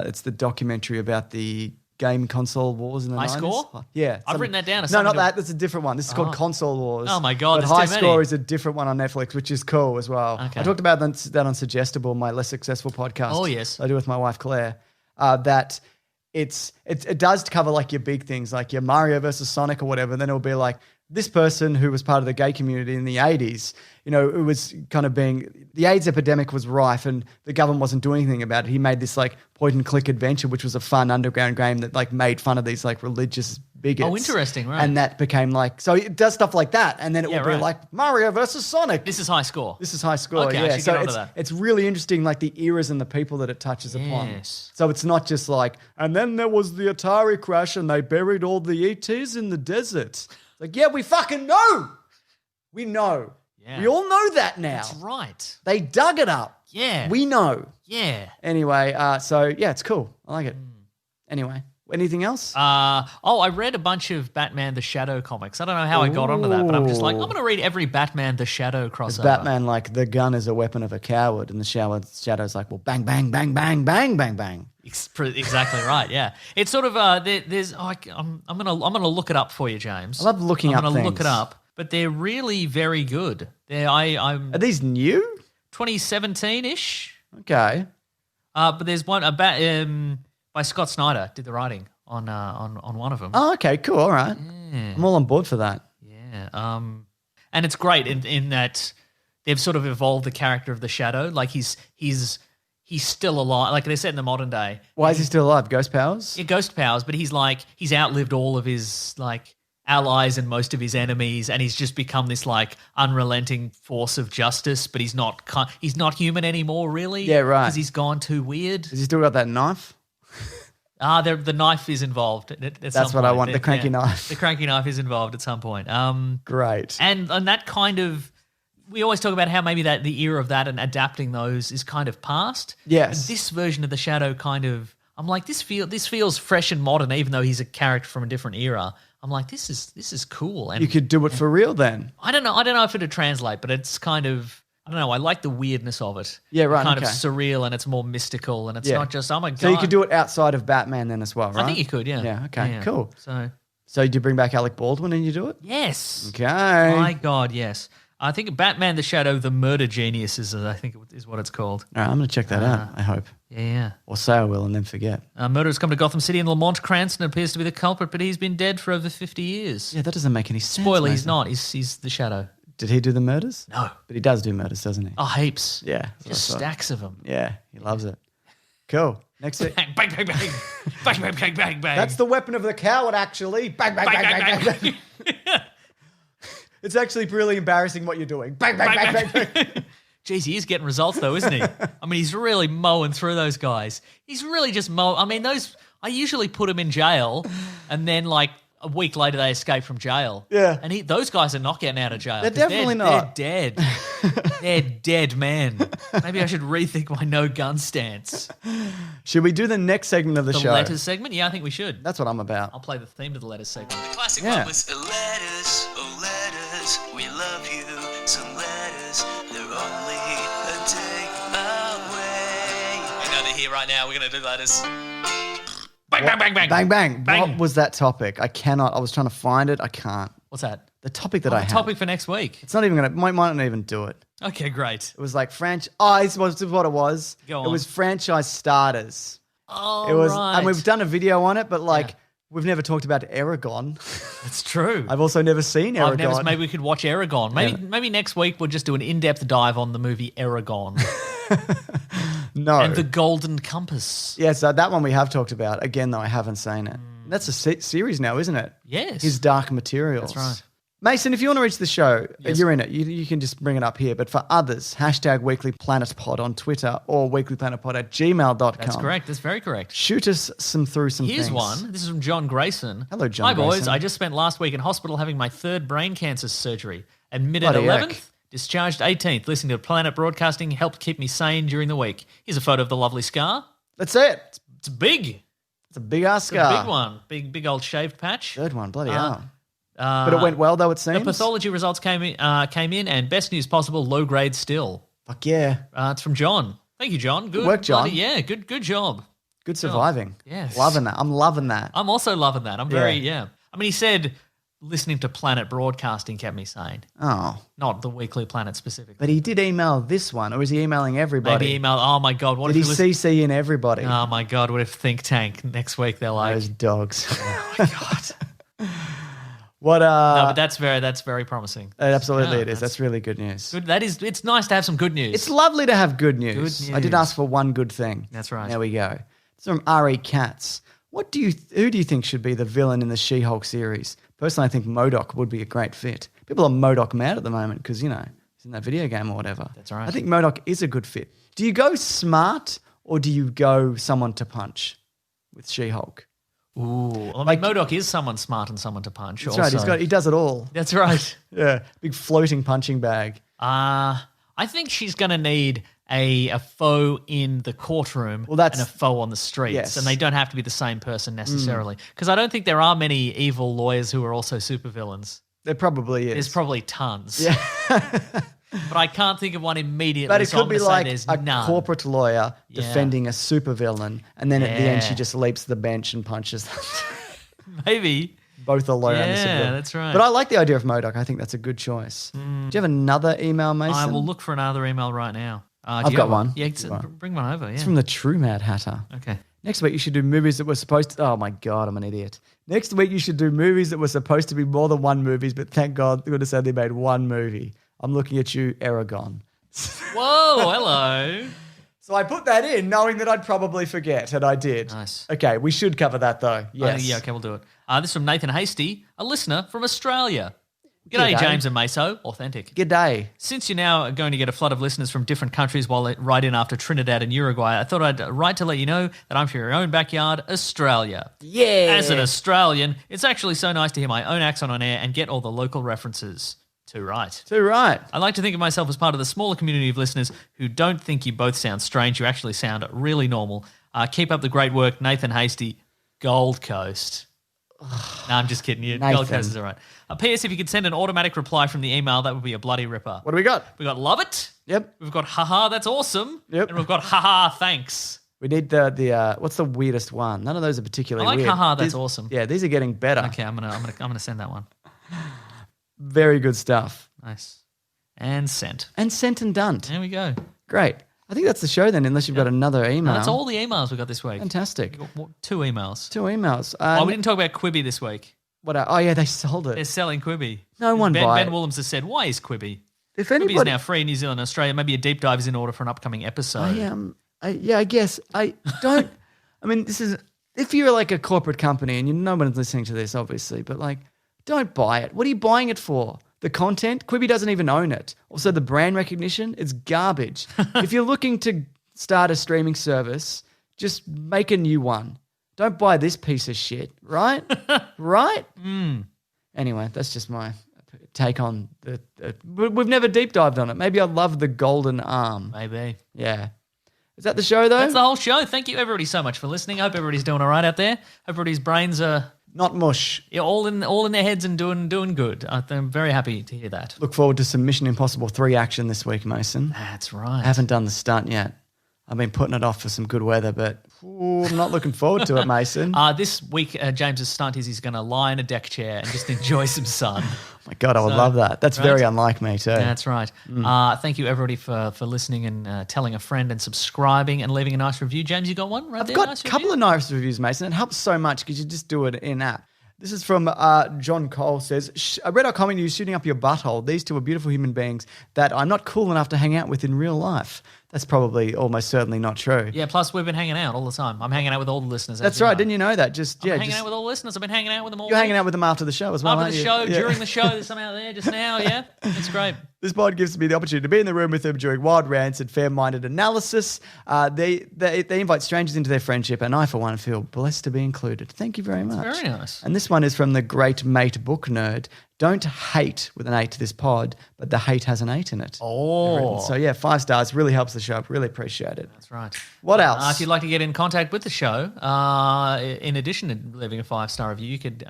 It's the documentary about the game console wars in the High 90s. Score? Yeah. I've written that down as No, not something to- that. That's a different one. This is called Console Wars. Oh my God, But there's High too many. Score is a different one on Netflix, which is cool as well. Okay. I talked about that on Suggestible, my less successful podcast. Oh, yes. I do with my wife Claire. That it does cover like your big things, like your Mario versus Sonic or whatever. Then it'll be like this person who was part of the gay community in the 80s, you know, it was kind of the AIDS epidemic was rife and the government wasn't doing anything about it. He made this like point and click adventure, which was a fun underground game that like made fun of these like religious bigots. Oh, interesting, right. And that became like, so it does stuff like that. And then it will be like Mario versus Sonic. This is high score. This is high score, Okay, yeah. I should So get onto that. it's really interesting, like the eras and the people that it touches upon. Yes. So it's not just like, and then there was the Atari crash and they buried all the ETs in the desert. It's like, yeah, we fucking know. We know. Yeah. We all know that now. That's right. They dug it up. Yeah. We know. Yeah. Anyway, so yeah, it's cool. I like it. Anyway, anything else? I read a bunch of Batman the Shadow comics. I don't know how I got onto that, but I'm just like, I'm going to read every Batman the Shadow crossover. Batman, like, the gun is a weapon of a coward, and the Shadow's like, well, bang, bang, bang, bang, bang, bang, bang. Exactly right. Yeah, it's sort of there's. I'm gonna look it up for you, James. I love looking up I'm gonna things. look it up, but they're really very good. I'm Are these new? 2017 ish. Okay. But there's one by Scott Snyder did the writing on one of them. Oh, okay, cool. All right. Yeah. I'm all on board for that. Yeah. And it's great in that they've sort of evolved the character of the Shadow. Like he's still alive. Like they're set in the modern day. Why is he still alive? Ghost powers? Yeah, ghost powers, but he's outlived all of his like allies and most of his enemies, and he's just become this like unrelenting force of justice. But he's not human anymore, really. Yeah, right. Because he's gone too weird. Has he still got that knife? The knife is involved. That's what I want. The cranky knife. The cranky knife is involved at some point. Great. And that kind of, we always talk about how maybe that the era of that and adapting those is kind of past. Yes. But this version of the Shadow kind of, I'm like, this feels fresh and modern, even though he's a character from a different era. I'm like, this is cool. And You could do it for real then. I don't know if it'd translate, but it's kind of, I don't know. I like the weirdness of it. Yeah, right, Kind okay. of surreal, and it's more mystical, and it's Yeah. not just, oh my God. So you could do it outside of Batman then as well, right? I think you could, yeah. Yeah, okay, cool. So, So do you bring back Alec Baldwin and you do it? yes. Okay. My God, yes. I think Batman the Shadow, the Murder Genius is what it's called. All right, I'm going to check that out, I hope. Yeah. Or say I will and then forget. Murder has come to Gotham City and Lamont Cranston appears to be the culprit, but he's been dead for over 50 years. Yeah, that doesn't make any sense. Spoiler, he's Mason. not. He's the Shadow. Did he do the murders? No. But he does do murders, doesn't he? Oh, heaps. Yeah. Just stacks of them. Yeah, he loves it. Cool. Next week. Bang, bang, bang, bang. Bang, bang, bang, bang, bang. That's the weapon of the coward, actually. Bang, bang, bang, bang, bang, bang. It's actually really embarrassing what you're doing. Bang, bang, bang, bang, bang. Jeez, he is getting results though, isn't he? I mean, he's really mowing through those guys. He's really just mowing. I mean, I usually put him in jail and then like a week later they escape from jail. Yeah. And those guys are not getting out of jail. They're 'cause definitely not. They're dead. They're dead men. Maybe I should rethink my no gun stance. Should we do the next segment of the The show? letters segment? Yeah, I think we should. That's what I'm about. I'll play the theme to the letters segment. Classic Yeah. one was letters, oh letters, we love you. Some letters, they're only a day away. We're going to hear right now, we're going to do letters. Bang, bang, bang, bang. Bang, bang. Bang. What was that topic? I was trying to find it. I can't. What's that? The topic that I The had. topic for next week. It's not even going to, might not even do it. Okay, great. It was like this was what it was. Go It on. was franchise starters. Oh, It was, right. and we've done a video on it, but like, Yeah. we've never talked about Aragon. It's true. I've also never seen Aragon. Maybe we could watch Aragon. Maybe next week we'll just do an in-depth dive on the movie Aragon No. and the Golden Compass. Yeah, so that one we have talked about. Again, though, I haven't seen it. That's a series now, isn't it? Yes. His Dark Materials. That's right. Mason, if you want to reach the show, you're in it. You can just bring it up here. But for others, #WeeklyPlanetPod on Twitter or weeklyplanetpod@gmail.com. That's correct. That's very correct. Shoot us through some Here's things. one. This is from John Grayson. Hello, John Hi, boys. Grayson. I just spent last week in hospital having my third brain cancer surgery. Admitted Bloody 11th, heck. discharged 18th. Listening to Planet Broadcasting helped keep me sane during the week. Here's a photo of the lovely scar. That's it. It's big. It's a big ass It's a scar. big one. Big old shaved patch. Third one. Bloody hell. Uh, But it went well, though, it seems. The pathology results came in, and best news possible, low grade still. Fuck yeah. It's from John. Thank you, John. Good work, John. Yeah, good job. Good surviving. Yes. Loving that. I'm loving that. I'm also loving that. I'm very, yeah. I mean, he said listening to Planet Broadcasting kept me sane. Oh. Not the Weekly Planet specifically. But he did email this one, or is he emailing everybody? Maybe email, oh my God. What Did if he listen- CC in everybody? Oh my God, what if Think Tank next week they're like, Those dogs. oh my God. What? No, but that's very promising. Absolutely Yeah, it is. That's really good news. Good. It's nice to have some good news. It's lovely to have good news. Good I did news. ask for one good thing. That's right. There we go. It's from R.E. Katz. Who do you think should be the villain in the She-Hulk series? Personally, I think MODOK would be a great fit. People are MODOK mad at the moment because, he's in that video game or whatever. That's right. I think MODOK is a good fit. Do you go smart or do you go someone to punch with She-Hulk? Ooh. Well, I mean, MODOK is someone smart and someone to punch. That's also. right. He does it all. That's right. Yeah. Big floating punching bag. I think she's going to need a foe in the courtroom Well, that's- and a foe on the streets. Yes. And they don't have to be the same person necessarily. Because I don't think there are many evil lawyers who are also supervillains. There probably is. There's probably tons. Yeah. But I can't think of one immediately. But it so could I'm be gonna say like there's a none. corporate lawyer Yeah. defending a supervillain, and then at the end Yeah. she just leaps the bench and punches them. Maybe. Both a lawyer and a Yeah, supervillain. that's right. But I like the idea of MODOK. I think that's a good choice. Do you have another email, Mason? I will look for another email right now. Do I've you got have one. Yeah, I've got one. bring one over. Yeah. It's from the True Mad Hatter. Okay. Next week you should do movies that were supposed to... Oh, my God, I'm an idiot. Next week you should do movies that were supposed to be more than one movies, but thank God goodness only made one movie. I'm looking at you, Aragon. Whoa, hello. So I put that in knowing that I'd probably forget, and I did. Nice. Okay, we should cover that though. Yes. Yeah, okay, we'll do it. This is from Nathan Hasty, a listener from Australia. G'day, G'day. James and Meso. Authentic. G'day. Since you're now going to get a flood of listeners from different countries while it right in after Trinidad and Uruguay, I thought I'd write to let you know that I'm from your own backyard, Australia. Yeah. As an Australian, it's actually so nice to hear my own accent on air and get all the local references. Too right. Too right. I like to think of myself as part of the smaller community of listeners who don't think you both sound strange. You actually sound really normal. Keep up the great work, Nathan Hasty, Gold Coast. No, I'm just kidding you. Nathan. Gold Coast is all right. P.S. If you could send an automatic reply from the email, that would be a bloody ripper. What do we got? We got love it. Yep. We've got haha, that's awesome. Yep. And we've got haha, thanks. We need the what's the weirdest one? None of those are particularly I like weird. haha, that's These- awesome. Yeah, these are getting better. Okay, I'm gonna send that one. Very good stuff. Nice. And sent. And sent and done. There we go. Great. I think that's the show then, unless you've got another email. No, that's all the emails we got this week. Fantastic. We got 2 emails. 2 emails. Oh, we didn't talk about Quibi this week. Oh, yeah, they sold They're it. selling Quibi. No one buy Ben it. Williams has said, why is Quibi? If Quibi is anybody, now free in New Zealand and Australia. Maybe a deep dive is in order for an upcoming episode. I guess I don't. I mean, this is if you're like a corporate company and no one's listening to this, obviously, but like, don't buy it. What are you buying it for? The content? Quibi doesn't even own it. Also, the brand recognition, it's garbage. If you're looking to start a streaming service, just make a new one. Don't buy this piece of shit, right? Right? Anyway, that's just my take on the. We've never deep dived on it. Maybe I love the golden arm. Maybe. Yeah. Is that the show though? That's the whole show. Thank you, everybody, so much for listening. I hope everybody's doing all right out there. Hope everybody's brains are Not mush. all in their heads and doing good. I'm very happy to hear that. Look forward to some Mission Impossible 3 action this week, Mason. That's right. I haven't done the stunt yet. I've been putting it off for some good weather, but I'm not looking forward to it, Mason. This week, James's stunt is he's going to lie in a deck chair and just enjoy some sun. Oh my God, I would love that. That's very unlike me too. That's right. Thank you, everybody, for listening and telling a friend and subscribing and leaving a nice review. James, you got one right there? I've got Nice a couple review? of nice reviews, Mason. It helps so much because you just do it in-app. This is from John Cole says, I read our comment you shooting up your butthole. These two are beautiful human beings that I'm not cool enough to hang out with in real life. That's probably almost certainly not true. Yeah, plus we've been hanging out all the time. I'm hanging out with all the listeners. That's right. Didn't you know that? I'm hanging out with all the listeners. I've been hanging out with them all You're hanging week. out with them after the show as well, After aren't the you? show, Yeah. during the show, there's some out there just now, yeah? It's great. This pod gives me the opportunity to be in the room with them during wild rants and fair-minded analysis. They invite strangers into their friendship, and I, for one, feel blessed to be included. Thank you very much. Very nice. And this one is from the great mate book nerd. Don't hate with an 8 to this pod, but the hate has an 8 in it. Oh. So, yeah, 5 stars. Really helps the show. Really appreciate it. That's right. What else? If you'd like to get in contact with the show, in addition to leaving a 5-star review, you could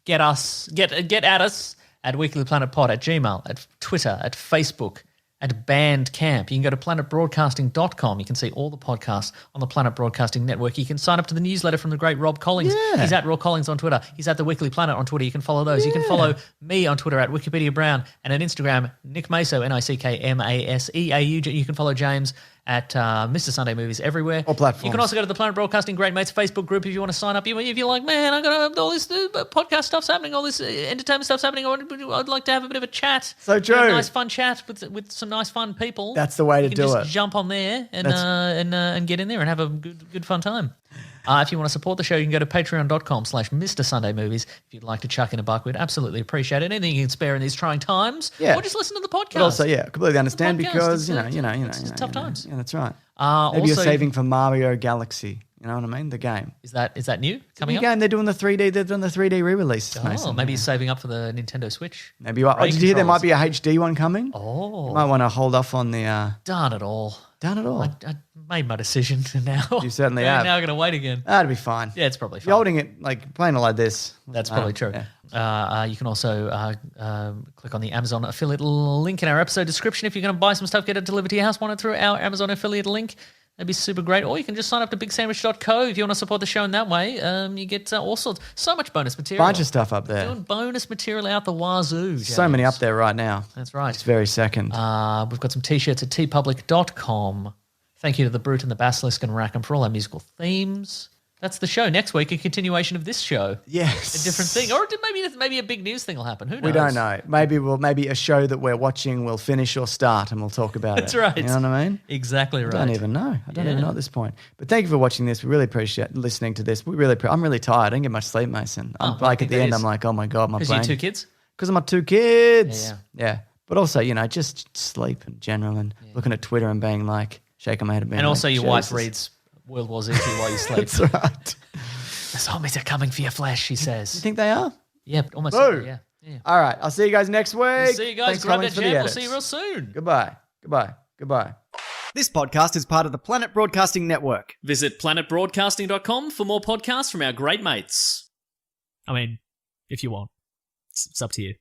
get at us at Weekly Planet Pod, at Gmail, at Twitter, at Facebook, at Bandcamp. You can go to planetbroadcasting.com. You can see all the podcasts on the Planet Broadcasting Network. You can sign up to the newsletter from the great Rob Collins. Yeah. He's at Rob Collins on Twitter. He's at The Weekly Planet on Twitter. You can follow those. You can follow me on Twitter at Wikipedia Brown and at Instagram, Nick Maso, NickMaseau. You can follow James at Mr. Sunday Movies everywhere. All platforms. You can also go to the Planet Broadcasting Great Mates Facebook group if you want to sign up. If you're like, man, I got all this podcast stuff's happening, all this entertainment stuff's happening. I'd like to have a bit of a chat. So true. A nice fun chat with some nice fun people. That's the way to you can do just it. Jump on there and get in there and have a good fun time. If you want to support the show, you can go to patreon.com/Mr. Sunday Movies. If you'd like to chuck in a buck, we'd absolutely appreciate it. Anything you can spare in these trying times, or just listen to the podcast. But also, completely understand because, it's tough times. Yeah, that's right. Maybe also, you're saving for Mario Galaxy. You know what I mean? The game. Is that new coming New up? game. They're doing the 3D. They're doing the 3D re-release. Oh, maybe he's saving up for the Nintendo Switch. Maybe you are. Oh, did you hear there might be a HD one coming? Oh, You might want to hold off on the. darn it all. Darn it all. I made my decision now. You certainly Yeah, have. Now I'm going to wait again. That'd be fine. Yeah, it's probably If fine. you're holding it, like playing it like this. That's probably true. Yeah. You can also click on the Amazon affiliate link in our episode description. If you're going to buy some stuff, get it delivered to your house, want it through our Amazon affiliate link. That'd be super great. Or you can just sign up to bigsandwich.co if you want to support the show in that way. You get all sorts, so much bonus material. Bunch of stuff up there. Doing bonus material out the wazoo. So James. many up there right now. That's right. It's very second. We've got some T-shirts at tpublic.com. Thank you to the Brute and the Basilisk and Rackham for all our musical themes. That's the show. Next week, a continuation of this show. Yes. A different thing. Or maybe a big news thing will happen. Who knows? We don't know. Maybe a show that we're watching will finish or start and we'll talk about That's it. right. You know what I mean? Exactly right. I don't even know. I don't even know at this point. But thank you for watching this. We really appreciate listening to this. I'm really tired. I didn't get much sleep, Mason. I'm I at think the that end, is. I'm like, oh my God, my Because brain. you 2 kids? Because of my 2 kids. Yeah. But also, just sleep in general and looking at Twitter and being like, shaking my head and being And like, also your wife Jesus. reads World War Z while you sleep. That's right. The zombies are coming for your flesh, she You says. think they are? Yeah, almost. Boo. Yeah. All right. I'll see you guys next week. See you guys. Thanks, Grab Collins, that for the jam. We'll edits. see you real soon. Goodbye. This podcast is part of the Planet Broadcasting Network. Visit planetbroadcasting.com for more podcasts from our great mates. I mean, if you want. It's up to you.